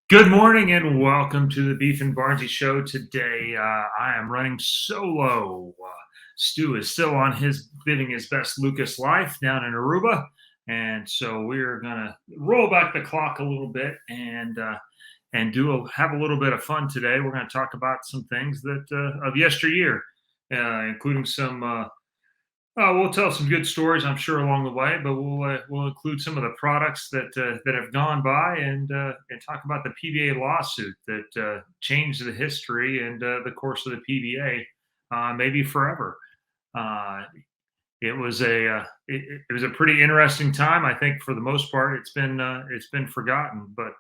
Good morning and welcome to the Beef and Barnzy show. Today, I am running solo. Stu is still on his living his best Lucas life down in Aruba, and so we're gonna roll back the clock a little bit and have a little bit of fun today. We're gonna talk about some things that of yesteryear, including some we'll tell some good stories, I'm sure, along the way, but we'll include some of the products that have gone by and talk about the PBA lawsuit that changed the history and the course of the PBA, maybe forever. Uh, it was a pretty interesting time. I think for the most part, it's been forgotten, but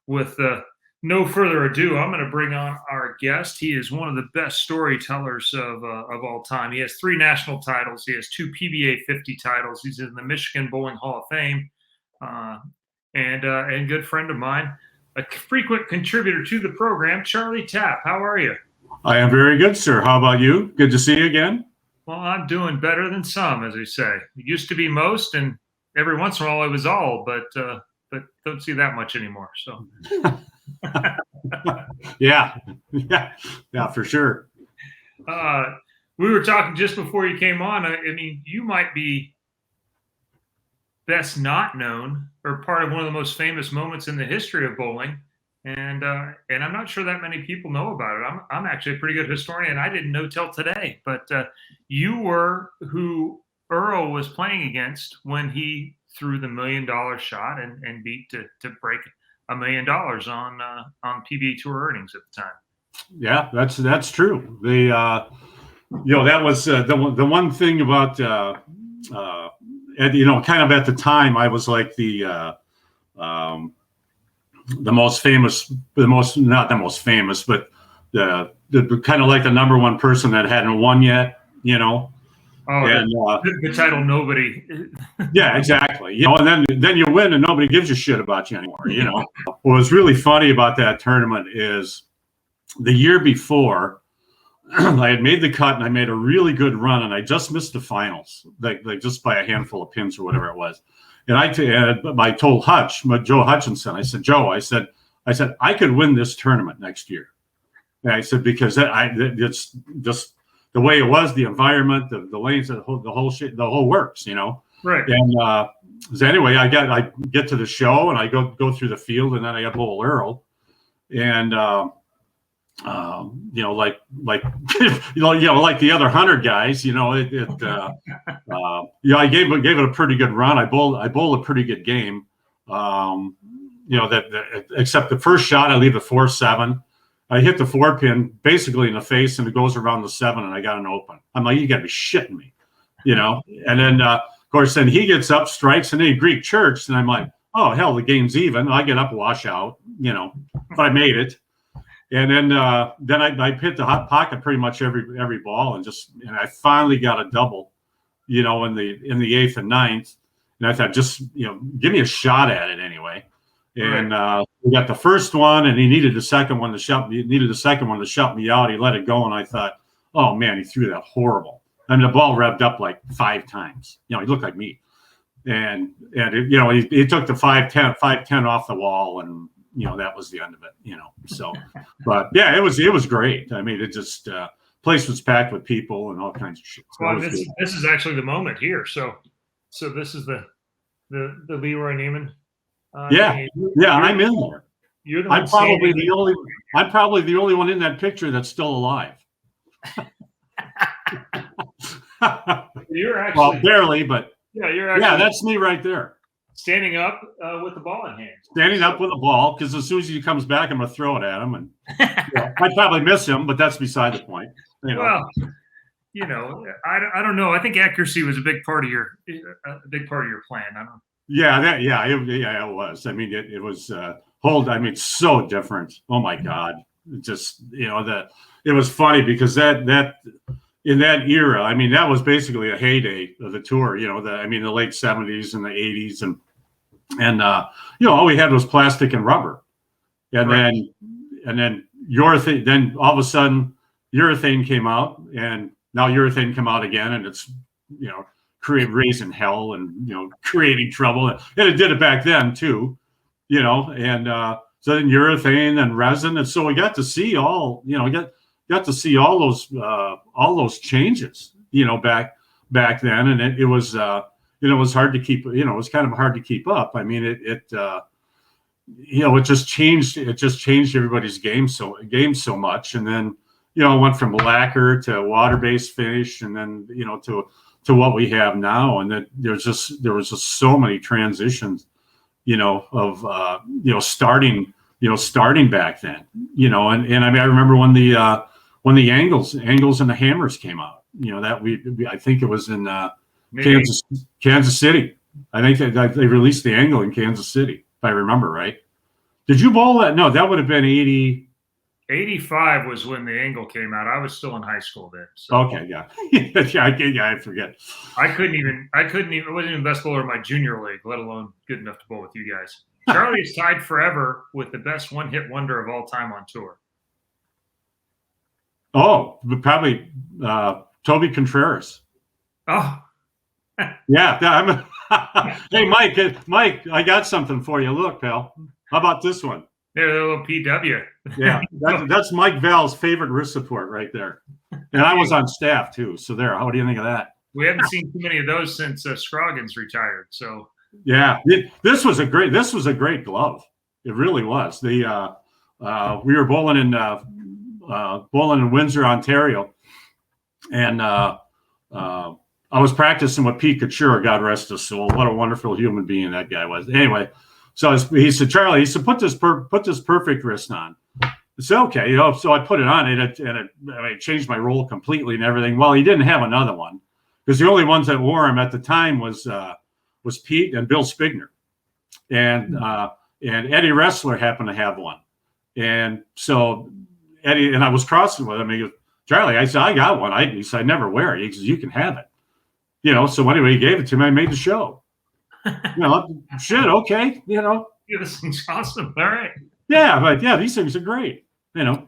with no further ado, I'm going to bring on our guest. He is one of the best storytellers of all time. He has 3 national titles. He has 2 PBA 50 titles. He's in the Michigan Bowling Hall of Fame, uh, and good friend of mine, a frequent contributor to the program, Charlie Tapp. How are you? I am very good, sir. How about you? Good to see you again. Well, I'm doing better than some, as they say. It used to be most, and every once in a while it was all, but don't see that much anymore. So. Yeah, for sure. We were talking just before you came on. I mean, you might be best not known or part of one of the most famous moments in the history of bowling, and I'm not sure that many people know about it. I'm actually a pretty good historian. I didn't know till today, but you were who Earl was playing against when he threw the $1 million shot and beat to break $1 million on PBA Tour earnings at the time. Yeah, that's true. That was the one thing about kind of at the time I was like the most famous, not the most famous, but the kind of like the number one person that hadn't won yet. Oh, and the title nobody. Yeah, exactly. And then you win and nobody gives a shit about you anymore. What was really funny about that tournament is the year before, I had made the cut and I made a really good run and I just missed the finals, like just by a handful of pins or whatever it was. And I told Joe Hutchinson, I said, Joe, I said I could win this tournament next year. And I said because it's just the way it was, the environment, the lanes, the whole shit, the whole works, Right. And so anyway, I get to the show and I go through the field and then I got bowl Earl, and like like the other 100 guys, I gave it a pretty good run. I bowled a pretty good game. Except the first shot, I leave the 4-7. I hit the 4 pin basically in the face, and it goes around the 7, and I got an open. I'm like, you got to be shitting me, And then, of course, then he gets up, strikes, and then he Greek church, and I'm like, oh hell, the game's even. I get up, wash out, but I made it. And then I hit the hot pocket pretty much every ball, and I finally got a double, in the 8th and 9th, and I thought just give me a shot at it anyway. And we got the first one, and he needed the second one to shut me out. He let it go, and I thought, oh man, he threw that horrible. I mean, the ball revved up like 5 times. He looked like me, and he took the 5-10 off the wall, and that was the end of it. So, but yeah, it was great. I mean, it just place was packed with people and all kinds of shit. So well, this is actually the moment here. So this is the Leroy Neiman. I'm in there. I'm probably the only one in that picture that's still alive. You're actually barely, but you're actually, that's me right there. Standing up with the ball in hand. Standing up with the ball, because as soon as he comes back, I'm going to throw it at him, and I'd probably miss him, but that's beside the point. Well, I don't know. I think accuracy was a big part of your plan. I don't. It was. I mean, it was so different. Oh my God, just it was funny because that in that era, I mean, that was basically a heyday of the tour. The late 70s and the 80s, and all we had was plastic and rubber, and then urethane. Then all of a sudden, urethane came out, and now urethane come out again, and it's raising hell and creating trouble, and it did it back then too, and so then urethane and resin, and so we got to see all, got to see all those changes, back then, and it was it was hard to keep, it was kind of hard to keep up. I mean, it just changed everybody's game so much, and then it went from lacquer to water-based finish, and then to what we have now, and that there was just so many transitions, of starting back then, and I mean, I remember when the angles and the hammers came out, that I think it was in Kansas City. I think that they released the angle in Kansas City, if I remember right. Did you bowl that? No, that would have been 80. 85 was when the angle came out. I was still in high school then. So. Okay, yeah. I forget. I wasn't even the best bowler in my junior league, let alone good enough to bowl with you guys. Charlie is tied forever with the best one-hit wonder of all time on tour. Oh, probably Toby Contreras. Oh. Yeah. Hey, Mike, I got something for you. Look, pal. How about this one? There's a little PW. Yeah, that's Mike Val's favorite wrist support right there. And I was on staff too. So there, how do you think of that? We haven't seen too many of those since Scroggins retired. So yeah, this was a great glove. It really was. We were bowling in Windsor, Ontario, and I was practicing with Pete Couture, God rest his soul. What a wonderful human being that guy was. Anyway. So he said, Charlie, put this perfect wrist on. I said, okay, so I put it on, and it changed my role completely and everything. Well, he didn't have another one, because the only ones that wore him at the time was Pete and Bill Spigner, and Eddie Ressler happened to have one, and so Eddie and I was crossing with him. He goes, Charlie, I said, I got one. He said, I never wear it. He says, you can have it. So anyway, he gave it to me. I made the show. Shit, okay, Yeah, this thing's awesome. All right. Yeah, but yeah, these things are great.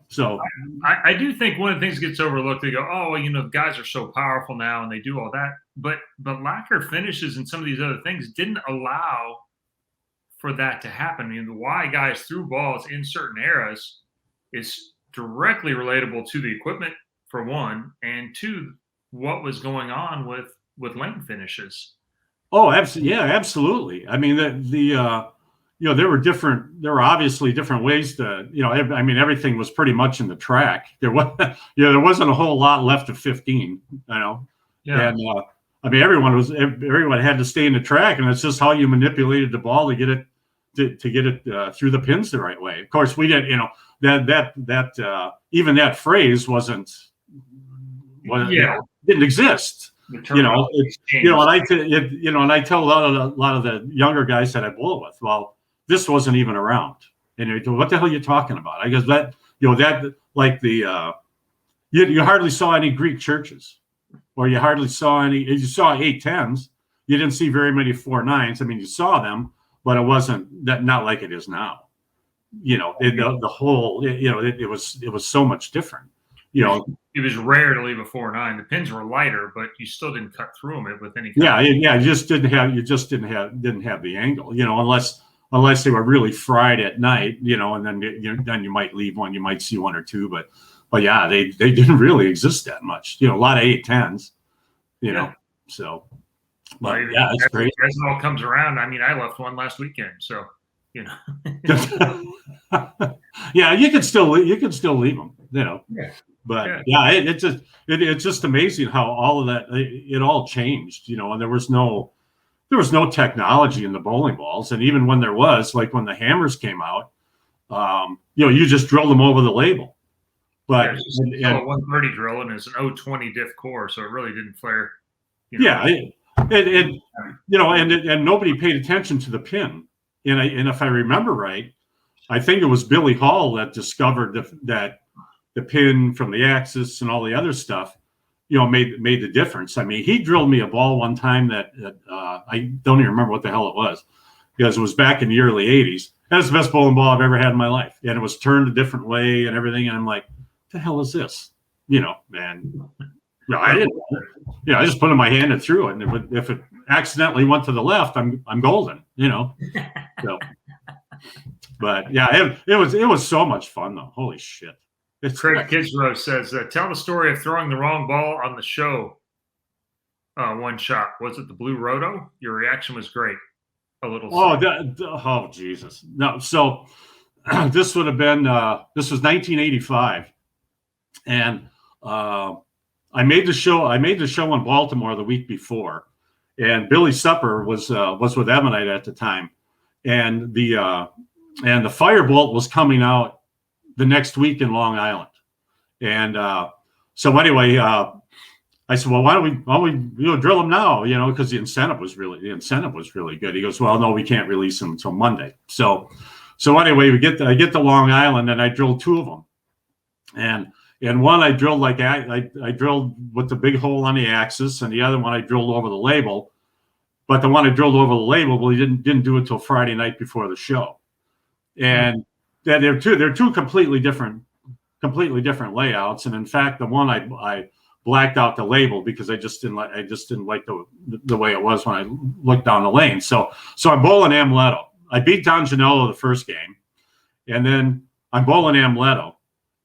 So I do think one of the things gets overlooked. They go, oh, the guys are so powerful now, and they do all that. But lacquer finishes and some of these other things didn't allow for that to happen. I mean, why guys threw balls in certain eras is directly relatable to the equipment, for one, and two, what was going on with lane finishes. Oh, absolutely. Yeah, absolutely. I mean, there were obviously different ways to, I mean, everything was pretty much in the track. There wasn't a whole lot left of 15, Yeah. And I mean, everyone had to stay in the track, and it's just how you manipulated the ball to get it through the pins the right way. Of course, we didn't, that even that phrase didn't exist. And I tell a lot of the younger guys that I bowl with, well, this wasn't even around. And they go, what the hell are you talking about? I guess that, like you hardly saw any Greek churches, or you hardly saw any. You saw 8-10s. You didn't see very many 4-9s. I mean, you saw them, but it wasn't not like it is now. The whole, it was so much different. It was rare to leave a 4-9. The pins were lighter, but you still didn't cut through them with any. You just didn't have the angle, unless they were really fried at night, and then you might leave one, you might see one or two, but yeah, they didn't really exist that much. A lot of 8-10s, So, but yeah, it's great. As it all comes around, I mean, I left one last weekend, so Yeah, you could still leave them, Yeah. But yeah, it's just amazing how all of that it all changed, and there was no technology in the bowling balls, and even when there was, like when the hammers came out, you just drilled them over the label. But it's a 130 drill, and it's an 020 diff core, so it really didn't flare. Yeah, and nobody paid attention to the pin, and if I remember right, I think it was Billy Hall that discovered that the pin from the axis and all the other stuff, made the difference. I mean, he drilled me a ball one time that I don't even remember what the hell it was, because it was back in the early 80s. That's the best bowling ball I've ever had in my life. And it was turned a different way and everything. And I'm like, what the hell is this? And I didn't, I just put it in my hand and threw it. And if it accidentally went to the left, I'm golden, So But yeah, it was so much fun though. Holy shit! Craig Kidsrow says, "Tell the story of throwing the wrong ball on the show. One shot. Was it the blue roto? Your reaction was great. A little. Oh Jesus! No, so this would have been this was 1985, and I made the show in Baltimore the week before, and Billy Supper was with Ebonite at the time, and the Firebolt was coming out the next week in Long Island, and so anyway, I said, well, why don't we drill them now? Because the incentive was really good. He goes, well, no, we can't release them until Monday. So anyway, I get to Long Island and I drilled two of them, and one I drilled I drilled with the big hole on the axis, and the other one I drilled over the label. But the one I drilled over the label, well, he didn't do it till Friday night before the show, and they're two completely different layouts. And in fact, the one I blacked out the label because I just didn't like the way it was when I looked down the lane. So I'm bowling Amleto. I beat Don Janello the first game, and then I'm bowling Amleto,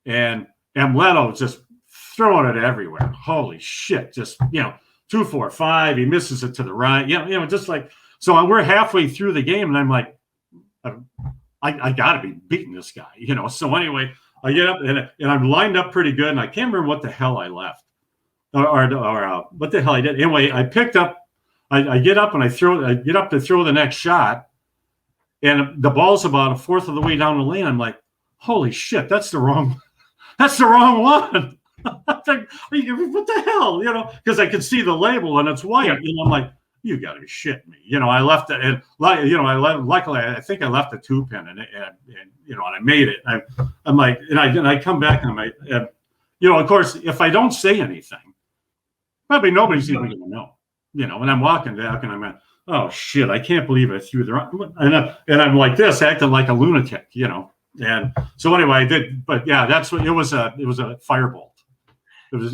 and Amleto just throwing it everywhere. Holy shit! Just 2, 4, 5. He misses it to the right. Just like so. We're halfway through the game, and I'm like, I got to be beating this guy. So anyway, I get up and I'm lined up pretty good, and I can't remember what the hell I left. Or what the hell I did. Anyway, I picked up, I get up and I get up to throw the next shot, and the ball's about a fourth of the way down the lane. I'm like, holy shit, that's the wrong one. What the hell, because I could see the label and it's white. I'm like, you got to be shitting me. I left it, and luckily I think I left a 2-pin, and I made it. I'm like, and I come back and I'm like, of course, if I don't say anything, probably nobody's even going to know, and I'm walking back and I'm like, oh shit, I can't believe I threw the wrong, and I'm like this, acting like a lunatic, and so anyway, I did, but yeah, that's what it was a Firebolt. It was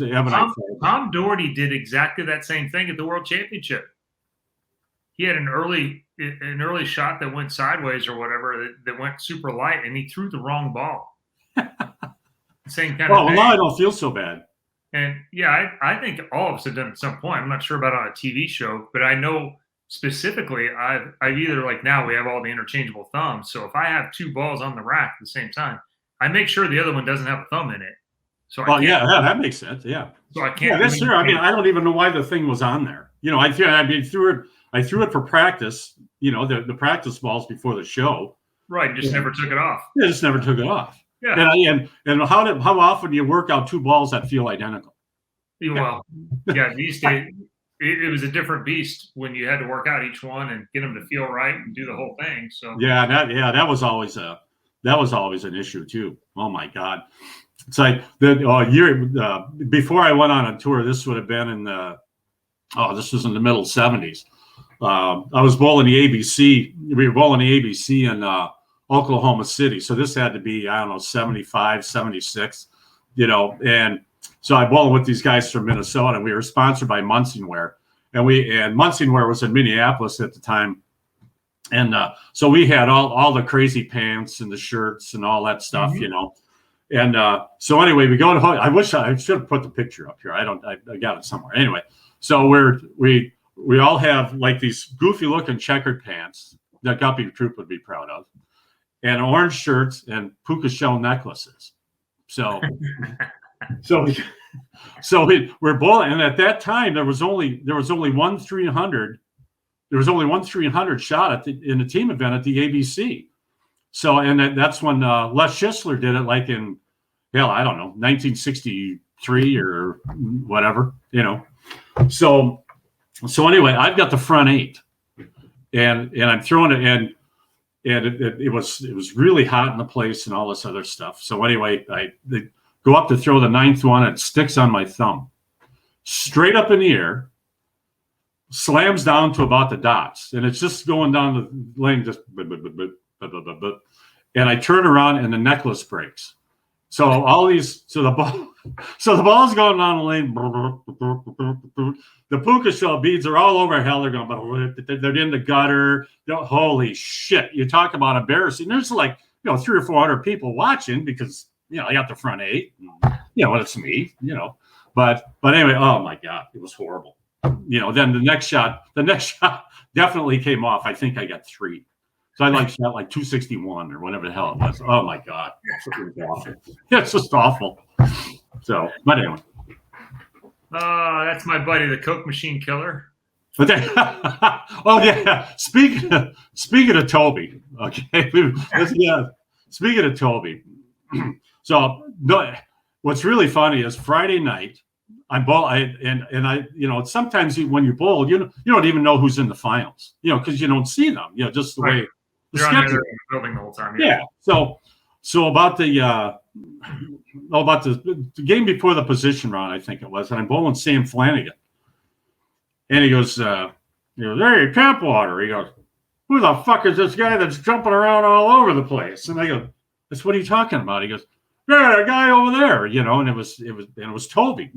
Tom Doherty did exactly that same thing at the World Championship. He had an early shot that went sideways or whatever that went super light, and he threw the wrong ball. Same kind of thing. Well, now I don't feel so bad. And yeah, I think all of us have done it at some point. I'm not sure about on a TV show, but I know specifically I've either, like, now we have all the interchangeable thumbs. So if I have two balls on the rack at the same time, I make sure the other one doesn't have a thumb in it. So that makes sense. Yeah. So I can't. Yeah, that's true. I mean, I don't even know why the thing was on there. I threw it for practice. The practice balls before the show. Right. Just never took it off. Yeah, just never took it off. Yeah. And how often do you work out two balls that feel identical? Well, yeah, these days it was a different beast when you had to work out each one and get them to feel right and do the whole thing. So that was always an issue too. Oh my God. It's like the year before I went on a tour. This would have been this was in the middle 70s. I was bowling the ABC. We were bowling the ABC in Oklahoma City. So this had to be, 75, 76, and so I bowled with these guys from Minnesota, and we were sponsored by Munsingwear, and Munsingwear was in Minneapolis at the time. And so we had all the crazy pants and the shirts and all that stuff, And so anyway, we go to. I wish I should have put the picture up here. I got it somewhere. Anyway, so we all have like these goofy looking checkered pants that Guppy Troop would be proud of, and orange shirts and puka shell necklaces. So we're bowling, and at that time there was only one 300. There was only one 300 shot in the team event at the ABC. So, and that's when Les Schisler did it, like in, I don't know, 1963 or whatever, So anyway, I've got the front 8, and I'm throwing it, and it was really hot in the place and all this other stuff. So anyway, they go up to throw the 9th one, and it sticks on my thumb, straight up in the air, slams down to about the dots, and it's just going down the lane, just. And I turn around and the necklace breaks. So the ball's going down the lane. The puka shell beads are all over hell. They're in the gutter. Holy shit! You talk about embarrassing. There's like 300 or 400 people watching because, I got the front 8, and it's me, but anyway, oh my God, it was horrible. Then the next shot definitely came off. I think I got 3. So I shot 261 or whatever the hell it was. Oh my God. It was awful. It's just awful. So, but anyway. That's my buddy, the Coke Machine Killer. But then, oh yeah. Speaking of Toby, okay. Speaking of Toby. So what's really funny is Friday night, sometimes when you bowl, you don't even know who's in the finals, because you don't see them, just the way you're on there building the whole time. Yeah. So about the game before the position round, I think it was, and I'm bowling Sam Flanagan, and he goes, hey, Campwater. He goes, who the fuck is this guy that's jumping around all over the place? And I go, that's what are you talking about? He goes, yeah, that guy over there, and it was Toby.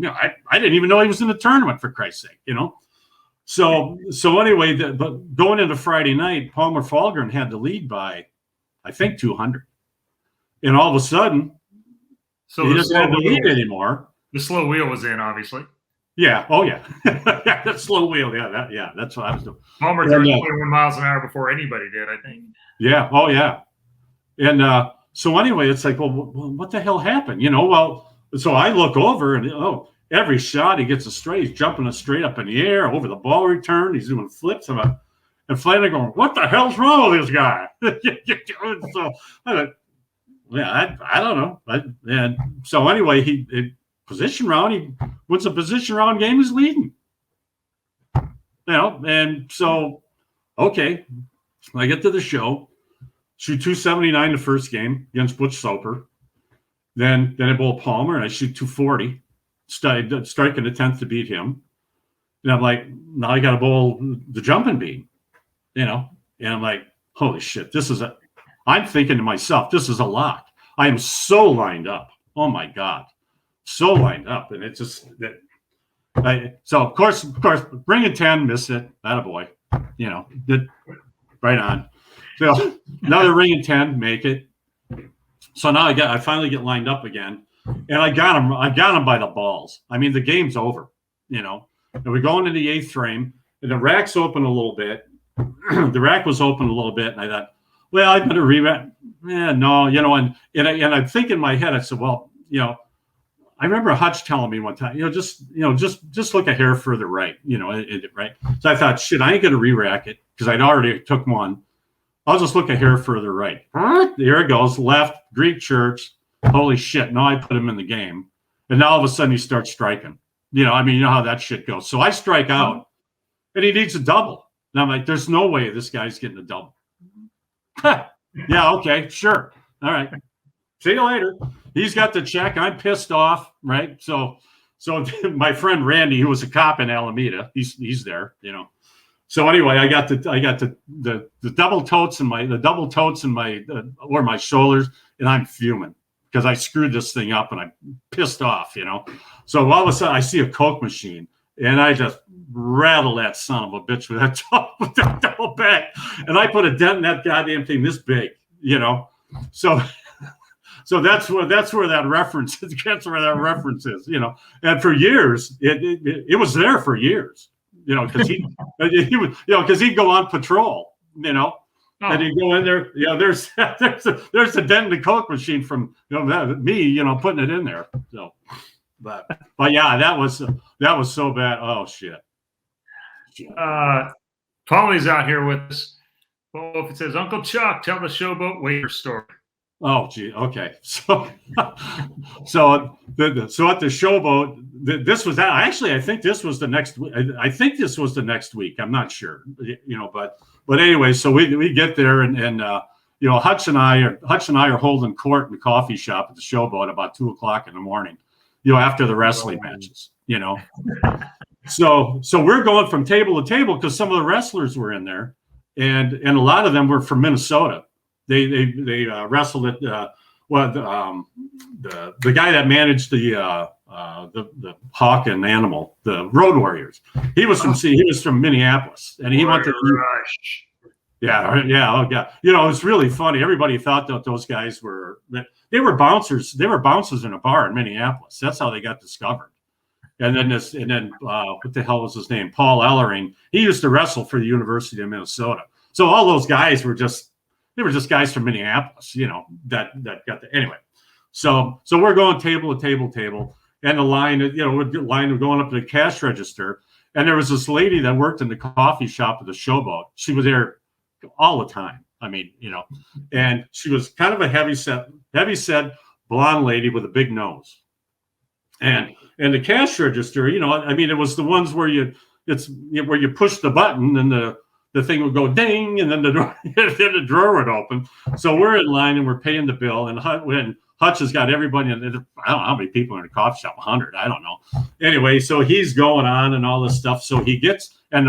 I didn't even know he was in the tournament, for Christ's sake, So anyway, but going into Friday night, Palmer Falgren had the lead by, I think, 200, and all of a sudden, he doesn't have the lead anymore. The slow wheel was in, obviously. Yeah. Oh yeah. That slow wheel. Yeah. That's what I was doing. Palmer turned 21 miles an hour before anybody did, I think. Yeah. Oh yeah. And so anyway, it's like, well, what the hell happened? So I look over and every shot he gets a straight. He's jumping a straight up in the air over the ball return. He's doing flips and Flanagan going, what the hell's wrong with this guy? So I don't know. And so anyway, position round, he wins a position round game. He's leading. And so okay, I get to the show. Shoot 279 the first game against Butch Soper. Then I bowl Palmer and I shoot 240, striking the 10th to beat him. And I'm like, now I got to bowl the jumping bean, And I'm like, holy shit, I'm thinking to myself, this is a lock. I am so lined up. Oh my God, so lined up, and it's just that. So of course, bringing 10, miss it. Attaboy, did right on. So another ring and 10, make it. So now I finally get lined up again, and I got him by the balls. I mean, the game's over, And we go into the 8th frame, and the rack's open a little bit. The rack was open a little bit, and I thought, well, I better re-rack. Yeah, no, and I think in my head, I said, well, I remember Hutch telling me one time, just look a hair further right, right. So I thought, shit, I ain't gonna re-rack it because I'd already took one. I'll just look a hair further right. There it goes. Left, Greek church. Holy shit. Now I put him in the game. And now all of a sudden he starts striking. You know how that shit goes. So I strike out and he needs a double. And I'm like, there's no way this guy's getting a double. Yeah, okay, sure. All right. See you later. He's got the check. I'm pissed off, right? So my friend Randy, who was a cop in Alameda, he's there, So anyway, I got the double totes in my or my shoulders, and I'm fuming because I screwed this thing up and I'm pissed off, So all of a sudden I see a Coke machine and I just rattle that son of a bitch with that double bag, and I put a dent in that goddamn thing this big, So that's where that reference is, And for years, it was there for years. Because he would, because he'd go on patrol, and he'd go in there. Yeah, there's a dent in the Coke machine from me, putting it in there. So, but yeah, that was so bad. Oh shit. Paulie's out here with us. Well, if it says Uncle Chuck, tell the showboat waiver story. Oh, gee. Okay. So at the showboat, this was that. Actually, I think this was the next week. I think this was the next week. I'm not sure, but anyway, so we get there and Hutch and I are holding court in the coffee shop at the showboat about 2:00 in the morning, after the wrestling matches, So we're going from table to table because some of the wrestlers were in there, and a lot of them were from Minnesota. They wrestled at the guy that managed the hawk and animal, the Road Warriors. He was from Minneapolis, and he went to Yeah, yeah, oh yeah. It's really funny. Everybody thought that those guys they were bouncers. They were bouncers in a bar in Minneapolis. That's how they got discovered. And then what the hell was his name? Paul Ellering. He used to wrestle for the University of Minnesota. So all those guys were just guys from Minneapolis, that got the anyway. So we're going table to table, and the line, we're going up to the cash register, and there was this lady that worked in the coffee shop at the Showboat. She was there all the time. I mean, and she was kind of a heavy set blonde lady with a big nose. And the cash register, I mean, it was the ones where you push the button and the thing would go ding, and then the drawer would open. So we're in line and we're paying the bill, and Hutch has got everybody in. I don't know how many people in the coffee shop, 100, I don't know. Anyway, so he's going on and all this stuff. So he gets and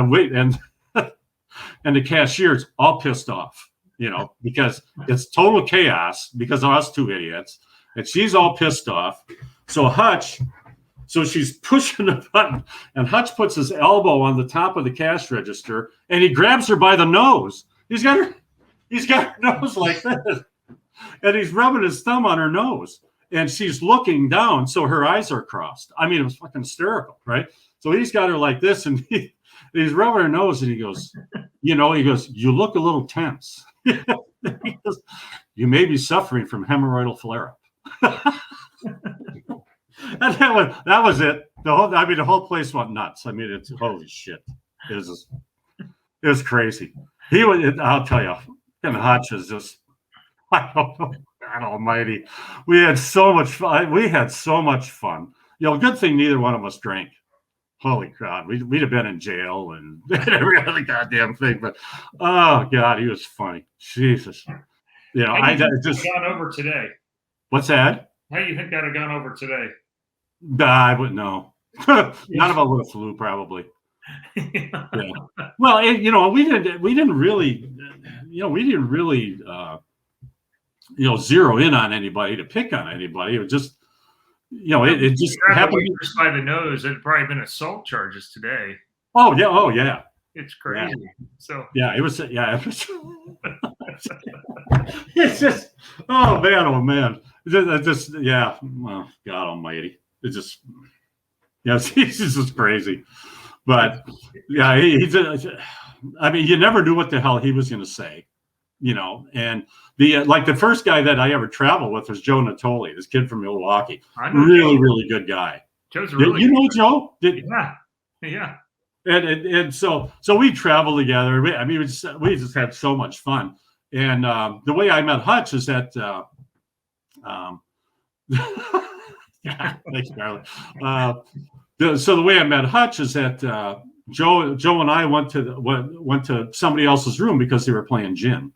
the cashier's all pissed off, because it's total chaos because of us two idiots, and she's all pissed off. So she's pushing the button, and Hutch puts his elbow on the top of the cash register, and he grabs her by the nose. He's got her nose like this, and he's rubbing his thumb on her nose, and she's looking down, so her eyes are crossed. I mean, it was fucking hysterical, right? So he's got her like this, and he's rubbing her nose, and he goes, you look a little tense. He goes, you may be suffering from hemorrhoidal flare-up. And that was it. The whole place went nuts. I mean, it's holy shit. It was crazy. I'll tell you, and Hutch is just, I don't know, God almighty. We had so much fun. Good thing neither one of us drank. Holy crap, we'd have been in jail and every other goddamn thing. But oh God, he was funny. Jesus. I just gone over today. What's that? How do you think that had gone over today? I wouldn't know. Not about with a flu, probably. Yeah. Well, we didn't really zero in on anybody to pick on anybody. It was just, it just happened. Just by the nose, it'd probably been assault charges today. Oh yeah. Oh yeah. It's crazy. Yeah. So yeah, it was. It's just, oh man. Just yeah. Oh, God Almighty. It's just, he's just crazy. But yeah, I mean, you never knew what the hell he was going to say, And the first guy that I ever traveled with was Joe Natoli, this kid from Milwaukee. Really, really good guy. Joe's really good. Joe? Yeah. And so we traveled together. We just had so much fun. And the way I met Hutch is that. Yeah, thanks, Darling. So the way I met Hutch is that Joe and I went to somebody else's room because they were playing gin,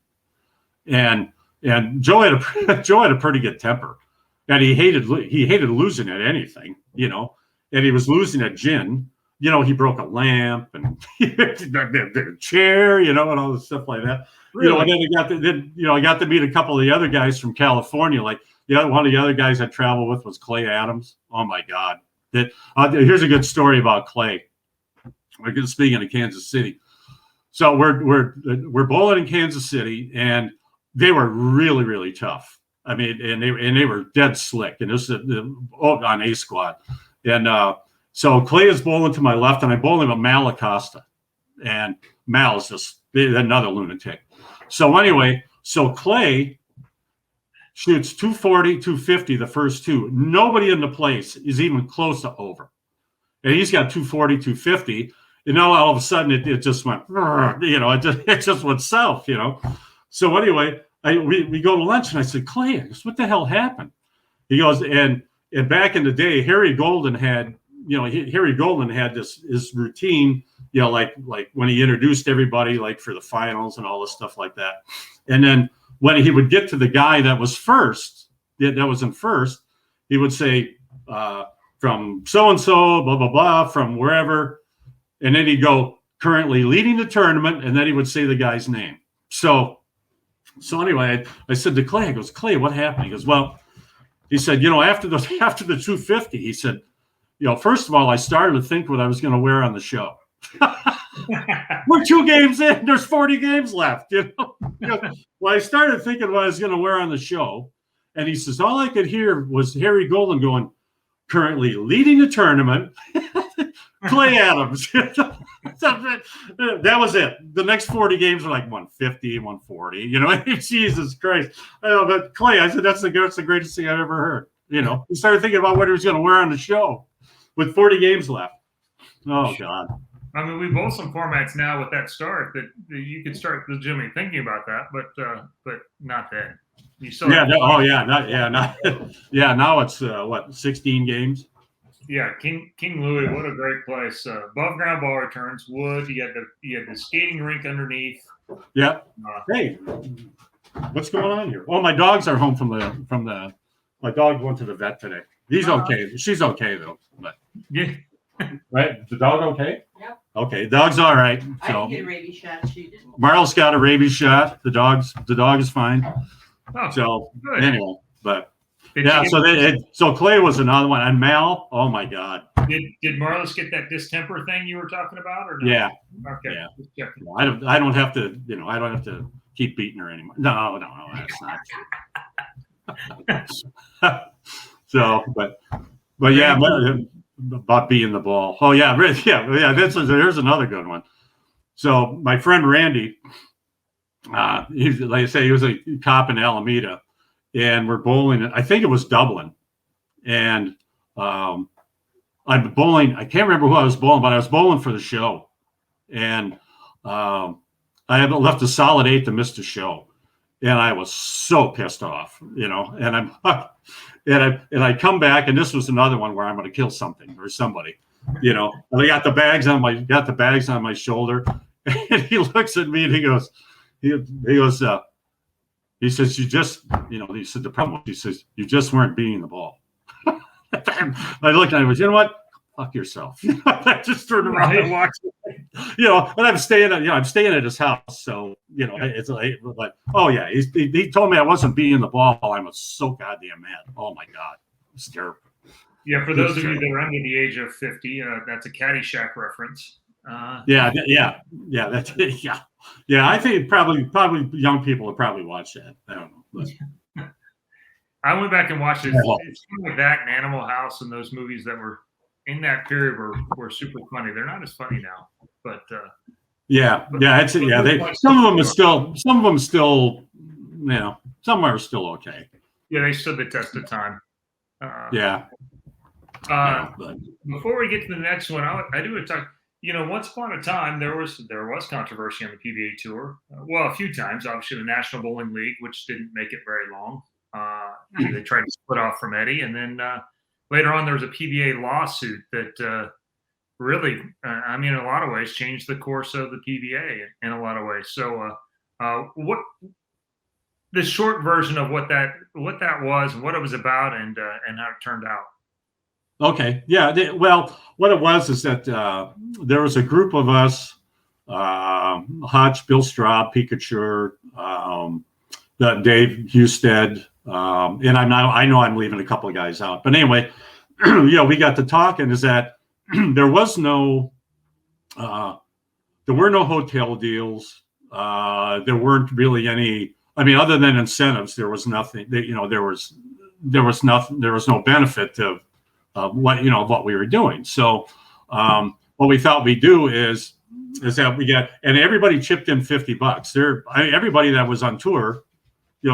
and Joe had a pretty good temper, and he hated losing at anything, and he was losing at gin. He broke a lamp and the chair, and all this stuff like that. Really? And then I got to meet a couple of the other guys from California, like. One of the other guys I traveled with was Clay Adams. Oh my God! Here's a good story about Clay. We're speaking of Kansas City. So we're bowling in Kansas City, and they were really, really tough. I mean, and they were dead slick. And this is on A squad, and so Clay is bowling to my left, and I'm bowling with Mal Acosta, and Mal is just another lunatic. So anyway, Clay shoots 240, 250 the first two. Nobody in the place is even close to over. And he's got 240, 250. And now all of a sudden it just went, it just went south, So anyway, we go to lunch, and I said, Clay, what the hell happened? He goes, and back in the day, Harry Golden had this routine, like when he introduced everybody, like for the finals and all this stuff like that. And then when he would get to the guy that was first, that was in first, he would say, from so-and-so, blah, blah, blah, from wherever. And then he'd go, currently leading the tournament, and then he would say the guy's name. So anyway, I said to Clay, Clay, what happened? He goes, well, he said, after the 250, he said, first of all, I started to think what I was going to wear on the show. We're 2 games in. There's 40 games left. Well, I started thinking what I was going to wear on the show. And he says, all I could hear was Harry Golden going, currently leading the tournament, Clay Adams. That was it. The next 40 games were like 150, 140. Jesus Christ. But Clay, I said, that's the greatest thing I've ever heard. He started thinking about what he was going to wear on the show with 40 games left. Oh, God. I mean, we've both some formats now with that start that you could start legitimately thinking about that, but not then. You still now it's 16 games. Yeah, King Louis, what a great place. Above ground ball returns, wood. You had the skating rink underneath. Yeah. Hey, what's going on here? Oh, my dogs are home from the. My dog went to the vet today. He's okay. She's okay though. But yeah. Right? The dog okay? Yep. Okay, dog's all right. I didn't get a rabies shot. She didn't. Marl's got a rabies shot. The dog is fine. Oh, so good. Anyway, but so Clay was another one, and Mal. Oh my God. Did Marlis get that distemper thing you were talking about, or no? Yeah. Okay. Yeah. I don't have to. I don't have to keep beating her anymore. No, that's not. So, but yeah. About being the ball. Oh yeah. Here's another good one. So my friend Randy, he's, like I say, he was a cop in Alameda, and we're bowling. I think it was Dublin, and I'm bowling. I can't remember who I was bowling, but I was bowling for the show, and I had left a solid 8 to miss the show, and I was so pissed off, And I'm and I come back, and this was another one where I'm going to kill something or somebody, And I got the bags on my shoulder, and he looks at me and he goes, he says, you just, he said, the problem, he says, you just weren't beating the ball. I looked at him and you know what? Fuck yourself. I just turned around and walked away. And I'm staying at his house. So, it's like, oh yeah, he told me I wasn't beating the ball. I was so goddamn mad. Oh my God. It's terrible. Yeah. For those of you that are under the age of 50, that's a Caddyshack reference. Yeah. That's yeah. I think probably young people have probably watched that. I don't know. But. I went back and watched it. It's like that and Animal House and those movies that were in that period were super funny. They're not as funny now, but some of them still, some are still okay. Yeah, they stood the test of time. Before we get to the next one, I do want to talk. Once upon a time there was controversy on the PBA tour. A few times, obviously the National Bowling League, which didn't make it very long. They tried to split off from Eddie, and then later on there was a PBA lawsuit that really, in a lot of ways, changed the course of the PBA in a lot of ways. So, what the short version of what that was, and what it was about, and how it turned out. Okay. Yeah. What it was is that there was a group of us, Hutch, Bill Straub, Pikachu, Dave Husted, and I know I'm leaving a couple of guys out, but anyway, we got to talking. Is that there were no hotel deals. There weren't really any. Other than incentives, there was nothing. There was nothing. There was no benefit to what we were doing. So what we thought we'd do is that we got, and everybody chipped in $50. Everybody that was on tour,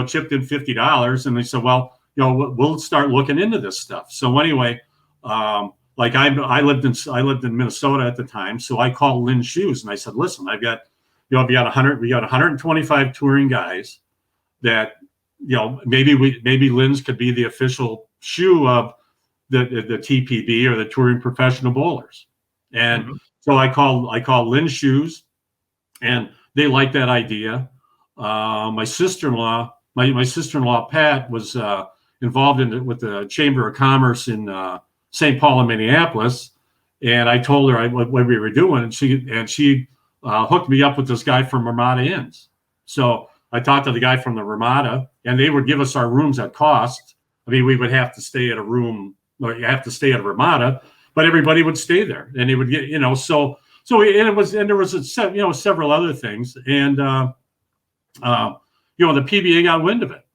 chipped in $50, and they said, well, we'll start looking into this stuff. So anyway, like I lived in Minnesota at the time, so I called Lynn Shoes and I said, listen, we got 125 touring guys that maybe Lynn's could be the official shoe of the TPB or the Touring Professional Bowlers. And so I called Lynn Shoes, and they liked that idea. My sister-in-law Pat was involved with the Chamber of Commerce in St. Paul and Minneapolis, and I told her what we were doing, and she hooked me up with this guy from Ramada Inns. So I talked to the guy from the Ramada, and they would give us our rooms at cost. We would have to stay at a room, or you have to stay at a Ramada, but everybody would stay there, and they would get, so there was several other things, and the PBA got wind of it,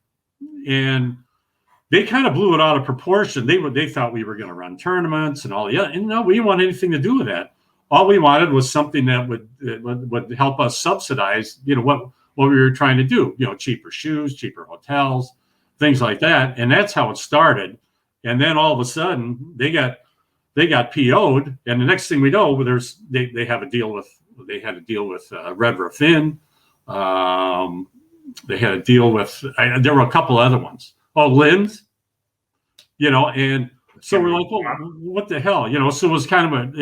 and they kind of blew it out of proportion. They thought we were going to run tournaments and all. Yeah, and no, we didn't want anything to do with that. All we wanted was something that would help us subsidize, what we were trying to do. Cheaper shoes, cheaper hotels, things like that. And that's how it started. And then all of a sudden, they got PO'd, and the next thing we know, they had a deal with Red Roof Inn. They had a deal with there were a couple other ones. Oh, Lynn's, and so we're like, well, what the hell, So it was kind of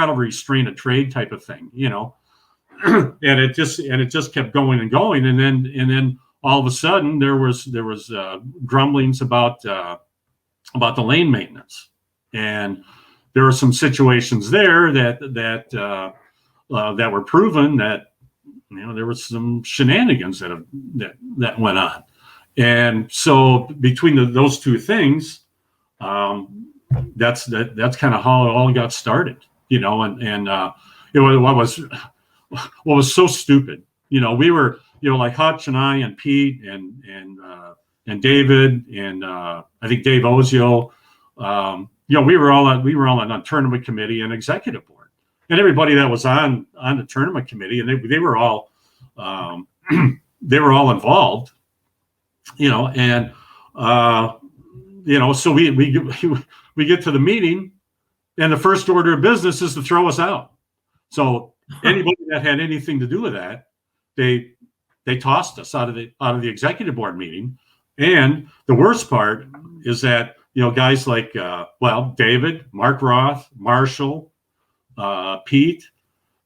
a restraint of trade type of thing, and it just kept going and going, and then all of a sudden there was grumblings about the lane maintenance, and there were some situations there that were proven that there was some shenanigans that went on. And so between those two things, that's kind of how it all got started, what was so stupid, we were, like Hutch and I and Pete and David and I think Dave Ozio, we were all on a tournament committee and executive board, and everybody that was on the tournament committee, and they were all involved. And so we get to the meeting, and the first order of business is to throw us out. So anybody that had anything to do with that, they tossed us out of the executive board meeting. And the worst part is that guys like David, Mark Roth, Marshall, Pete,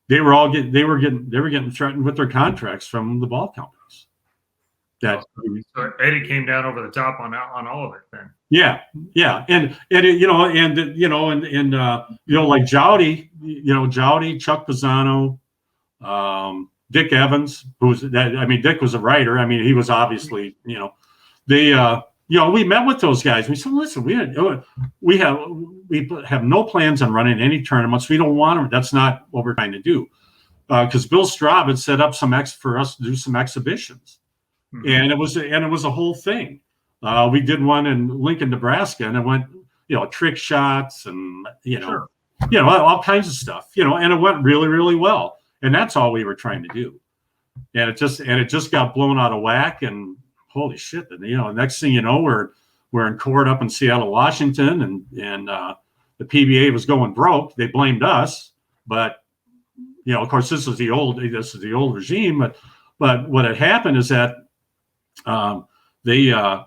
they were getting threatened with their contracts from the ball companies. So Eddie came down over the top on all of it then. Yeah, and like Jowdy, Chuck Pisano, Dick Evans, Dick was a writer. He was obviously, we met with those guys. We said, listen, we have no plans on running any tournaments. We don't want them. That's not what we're trying to do. Because Bill Straub had set up for us to do some exhibitions. And it was a whole thing. We did one in Lincoln, Nebraska, and it went, trick shots and Sure. All kinds of stuff, and it went really, really well. And that's all we were trying to do. And it just got blown out of whack. And holy shit! And next thing you know, we're in court up in Seattle, Washington, and the PBA was going broke. They blamed us, but of course, this is the old regime. But what had happened is that. The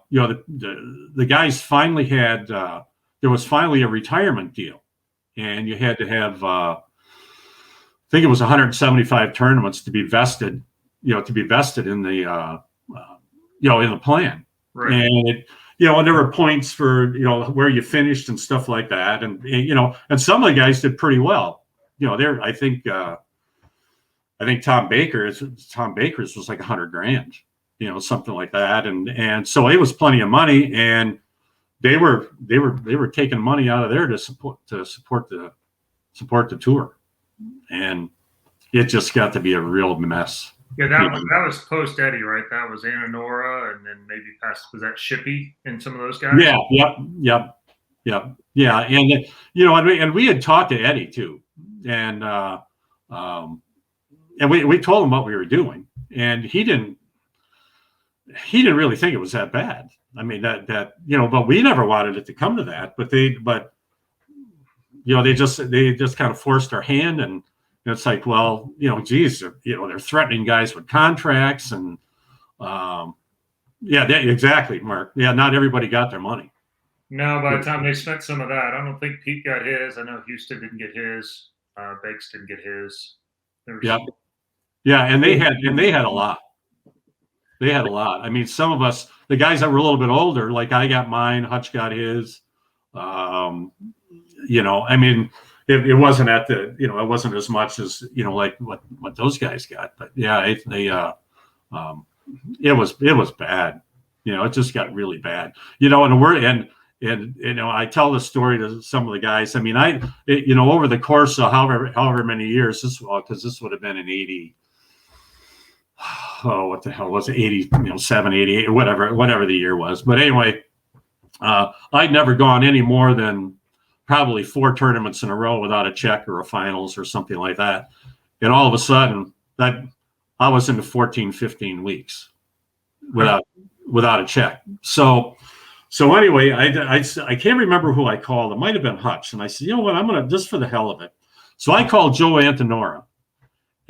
guys finally had there was finally a retirement deal, and you had to have I think it was 175 tournaments to be vested in the in the plan. Right. And and there were points for where you finished and stuff like that, and and some of the guys did pretty well. I think Tom Baker's was like $100,000. Something like that, and so it was plenty of money, and they were taking money out of there to support the tour, and it just got to be a real mess. Yeah, that was post Eddie, right? That was Anna Nora, and then maybe was that Shippey and some of those guys? Yeah, yep, and and we had talked to Eddie too, and we told him what we were doing, and he didn't really think it was that bad. But we never wanted it to come to that. But they just kind of forced our hand, and it's like, well, geez, they're threatening guys with contracts, and exactly, Mark. Yeah, not everybody got their money. No, by the time they spent some of that, I don't think Pete got his. I know Houston didn't get his. Bakes didn't get his. And they had a lot. They had a lot. Some of us, the guys that were a little bit older, like I got mine, Hutch got his. It wasn't at the, it wasn't as much as, like what those guys got. But yeah, it was bad. It just got really bad. And and I tell the story to some of the guys. I mean, over the course of however many years, because this would have been in 80. Oh, what the hell was it? 87, 88, or whatever the year was. But anyway, I'd never gone any more than probably 4 tournaments in a row without a check or a finals or something like that. And all of a sudden, I was into 14, 15 weeks without a check. So anyway, I can't remember who I called. It might have been Hutch. And I said, you know what, I'm going to, just for the hell of it. So I called Joe Antonora.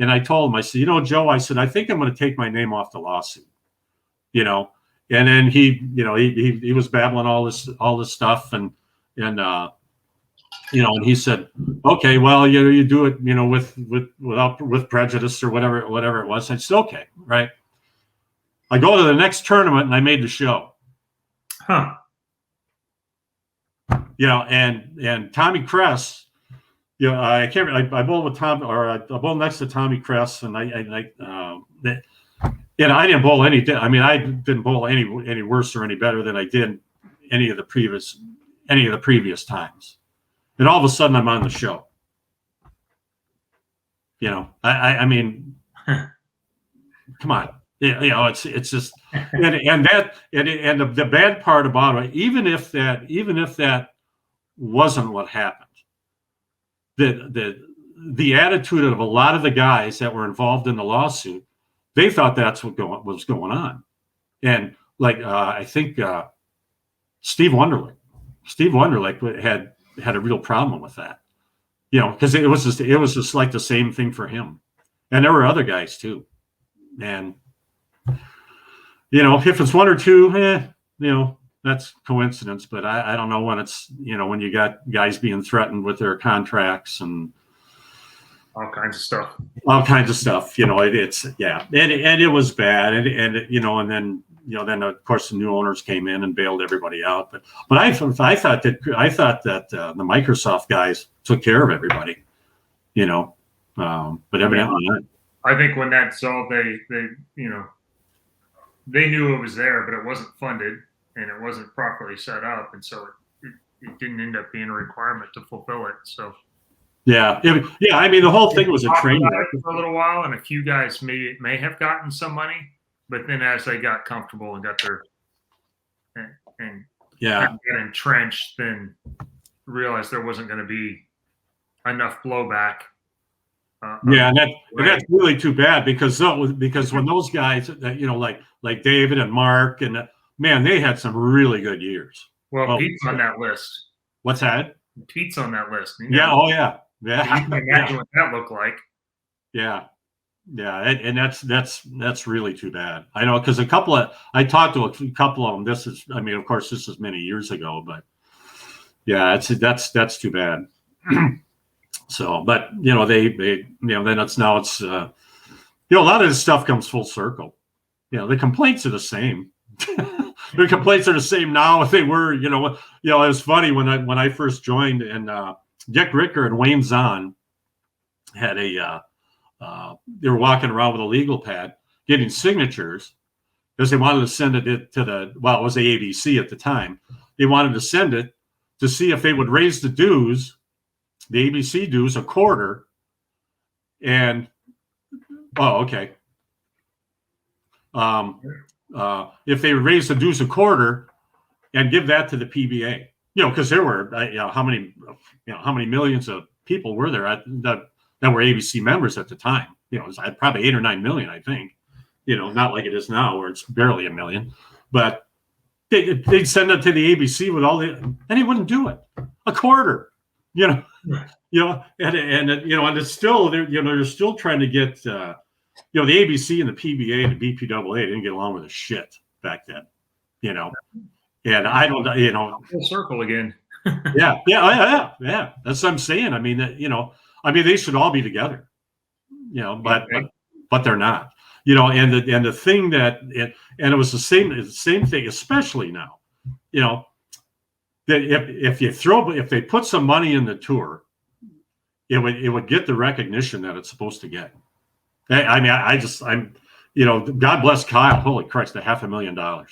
And I told him, I said, Joe, I said, I think I'm going to take my name off the lawsuit, And then he was babbling all this stuff, and and he said, okay, well, you do it, with prejudice or whatever it was. I said, okay, right. I go to the next tournament and I made the show. Huh. And Tommy Kress. I can't. I bowled with Tom, or I bowled next to Tommy Kress, and I didn't bowl any. I mean, I didn't bowl any worse or any better than I did any of the previous times. And all of a sudden, I'm on the show. I mean, come on. It's just, and the bad part about it, even if that wasn't what happened. The attitude of a lot of the guys that were involved in the lawsuit, they thought that's what was going on. And I think Steve Wonderlick had a real problem with that, because it was just like the same thing for him. And there were other guys too. And if it's one or two, that's coincidence, but I don't know when it's, when you got guys being threatened with their contracts and all kinds of stuff. It's, yeah. And it was bad. And then of course the new owners came in and bailed everybody out. But I thought that the Microsoft guys took care of everybody, but evidently not. I think when that solved, they knew it was there, but it wasn't funded. And it wasn't properly set up, and so it didn't end up being a requirement to fulfill it. So, yeah. I mean, the whole thing was a train wreck for a little while, and a few guys may have gotten some money, but then as they got comfortable and got their and got entrenched, then realized there wasn't going to be enough blowback. And that's really too bad because when those guys, like David and Mark and. Man, they had some really good years. Well, Pete's on that list. What's that? Pete's on that list. Yeah. Oh, yeah. Yeah. You can imagine what that looked like. Yeah. Yeah. And that's really too bad. I know, because I talked to a couple of them. Of course, this is many years ago, but yeah, that's too bad. So, but then it's a lot of this stuff comes full circle. The complaints are the same. The complaints are the same now as they were. It was funny when I first joined, and Dick Ricker and Wayne Zahn had they were walking around with a legal pad getting signatures because they wanted to send it to it was the ABC at the time. They wanted to send it to see if they would raise the dues, the ABC dues, a quarter. And okay. If they would raise the dues a quarter and give that to the PBA, because there were, how many millions of people were there that were ABC members at the time? It was probably 8 or 9 million, I think. Not like it is now where it's barely a million, but they'd send it to the ABC with and he wouldn't do it. A quarter, and it's still, they're still trying to get. The ABC and the PBA and the BPAA didn't get along with a shit back then, and I don't, full circle again. yeah. That's what I'm saying. I mean, they should all be together, but they're not, and the thing and it was the same thing, especially now, that if they put some money in the tour, it would get the recognition that it's supposed to get. I mean, God bless Kyle. Holy Christ, $500,000.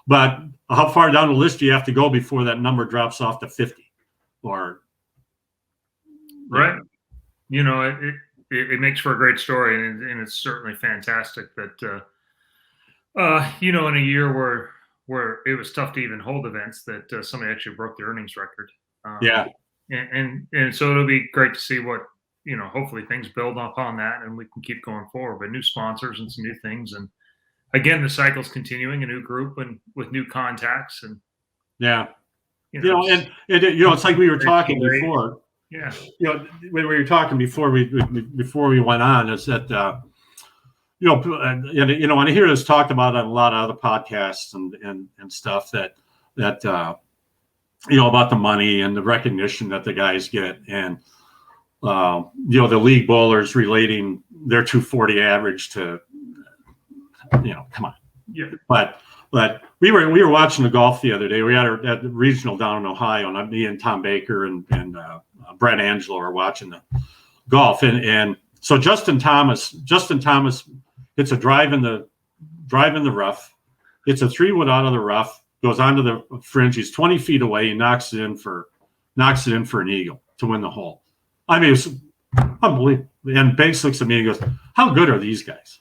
But how far down the list do you have to go before that number drops off to 50? Or right. You know, it makes for a great story, and it's certainly fantastic that you know, in a year where it was tough to even hold events, that somebody actually broke the earnings record. yeah, And so it'll be great to see what, you know, hopefully things build upon that and we can keep going forward, but new sponsors and some new things. And again, the cycle's continuing, a new group and with new contacts. And, yeah. you You know, know, and you know, it's like we were talking great. before. Yeah. You know, when we were talking before we went on, is that you know, and you know, and I hear this talked about on a lot of other podcasts and stuff that you know, about the money and the recognition that the guys get, and you know, the league bowlers relating their 240 average to, you know, come on. Yeah. But we were watching the golf the other day. We had at the regional down in Ohio, and me and Tom Baker and Brett Angelo are watching the golf, and so Justin Thomas hits a drive in the rough. It's a 3-wood out of the rough, goes onto the fringe. He's 20 feet away. He knocks it in for an eagle to win the hole. I mean, it's unbelievable. And Banks looks at me and goes, "How good are these guys?"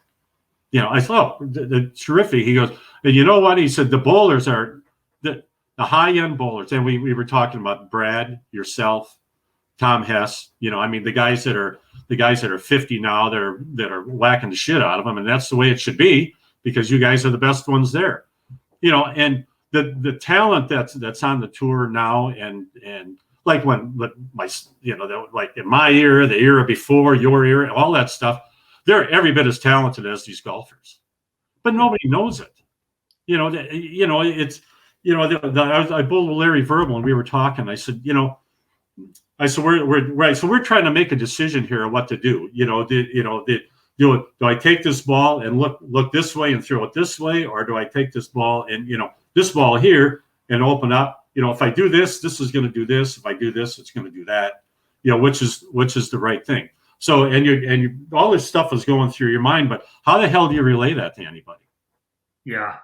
You know, I thought, "Oh, they're terrific." He goes, "And you know what?" He said, "The bowlers are the high-end bowlers." And we were talking about Brad, yourself, Tom Hess. You know, I mean, the guys that are 50 now that are whacking the shit out of them, and that's the way it should be, because you guys are the best ones there. You know, and the talent that's on the tour now, and like when my, you know, like in my era, the era before your era, all that stuff, they're every bit as talented as these golfers, but nobody knows it. You know, it's, you know, I bowled with Larry Verbal, and we were talking. I said, we're trying to make a decision here on what to do. You know, do I take this ball and look this way and throw it this way, or do I take this ball and, you know, this ball here and open up? You know, if I do this, this is going to do this. If I do this, it's going to do that. You know, which is the right thing. So, and you all this stuff is going through your mind, but how the hell do you relay that to anybody? Yeah.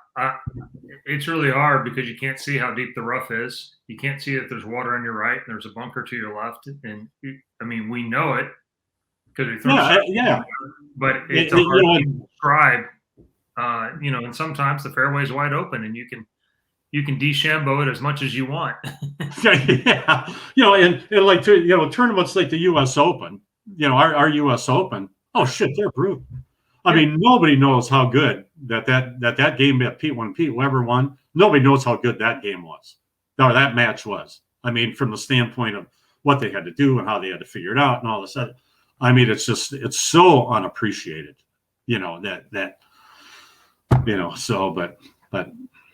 It's really hard because you can't see how deep the rough is. You can't see if there's water on your right and there's a bunker to your left. And I mean, we know it because we throw but it's hard to describe. You know, and sometimes the fairway is wide open, and you can DeChambeau it as much as you want. Yeah, you know, and like, you know, tournaments like the U.S. Open, you know, our U.S. Open. Oh shit, they're brutal. I mean, nobody knows how good that game when Pete Weber won. Nobody knows how good that game was, or that match was. I mean, from the standpoint of what they had to do and how they had to figure it out and all this other. I mean, it's so unappreciated, you know, that you know. So, but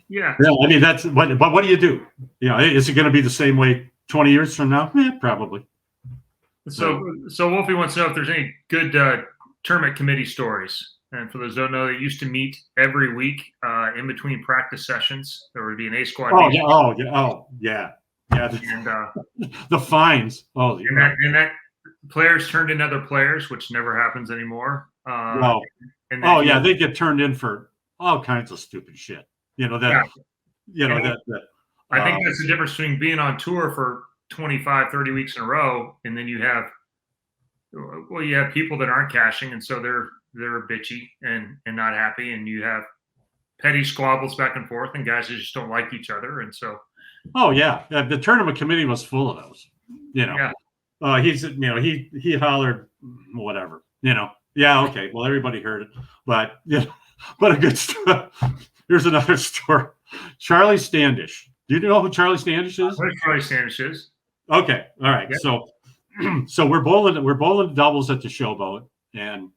yeah. I mean, but what do you do? You know, is it going to be the same way 20 years from now? Probably. So Wolfie wants to know if there's any good tournament committee stories. And for those who don't know, they used to meet every week in between practice sessions. There would be an A squad. Yeah. And the fines. And that players turned in other players, which never happens anymore. They get turned in for all kinds of stupid shit. You know that. Yeah. You know that. I think that's the difference between being on tour for 25, 30 weeks in a row, and then you have people that aren't cashing, and so they're bitchy and not happy, and you have petty squabbles back and forth, and guys that just don't like each other, and so. Oh yeah, the tournament committee was full of those. You know, he hollered whatever. You know, yeah, okay, well everybody heard it, but yeah, what a good story. Here's another story. Charlie Standish. Do you know who Charlie Standish is? What Charlie Standish is? Okay, all right. Yeah. So we're bowling doubles at the Showboat, and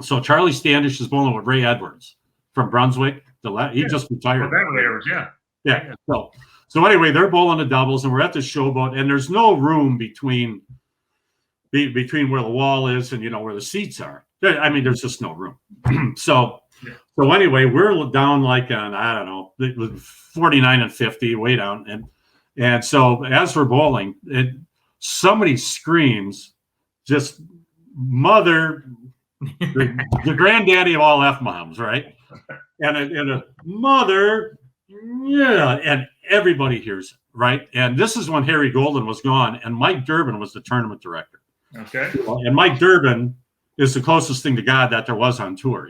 so Charlie Standish is bowling with Ray Edwards from Brunswick. He just retired. Ray Edwards, yeah. So anyway, they're bowling the doubles, and we're at the Showboat, and there's no room between where the wall is and, you know, where the seats are. I mean, there's just no room. So anyway, we're down like on, I don't know, 49 and 50, way down, and so as we're bowling, somebody screams, just mother, the granddaddy of all F-moms, right? And a mother, yeah, and everybody hears it, right? And this is when Harry Golden was gone, and Mike Durbin was the tournament director. Okay. And Mike Durbin is the closest thing to God that there was on tour,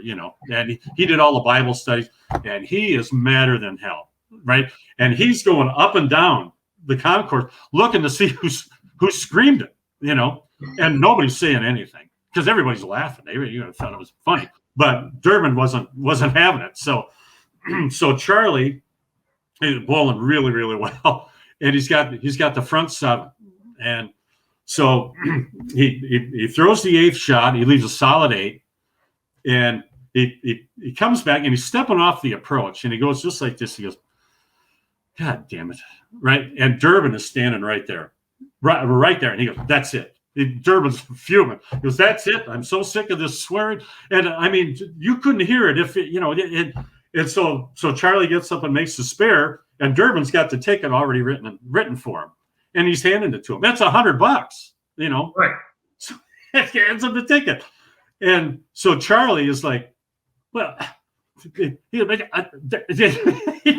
and he did all the Bible studies, and he is madder than hell, right? And he's going up and down the concourse looking to see who screamed it, and nobody's saying anything because everybody's laughing. They thought it was funny, but Durbin wasn't having it. So Charlie is bowling really, really well, and he's got the front seven, and so he throws the eighth shot. He leaves a solid 8, and he comes back and he's stepping off the approach, and he goes just like this. He goes, "God damn it!" Right, and Durbin is standing right there, right there, and he goes, "That's it." Durbin's fuming. He goes, "That's it. I'm so sick of this swearing." And I mean, you couldn't hear it if And so Charlie gets up and makes the spare, and Durbin's got the ticket already written for him, and he's handing it to him. That's $100, Right. So he hands him the ticket, and so Charlie is like, "Well," he didn't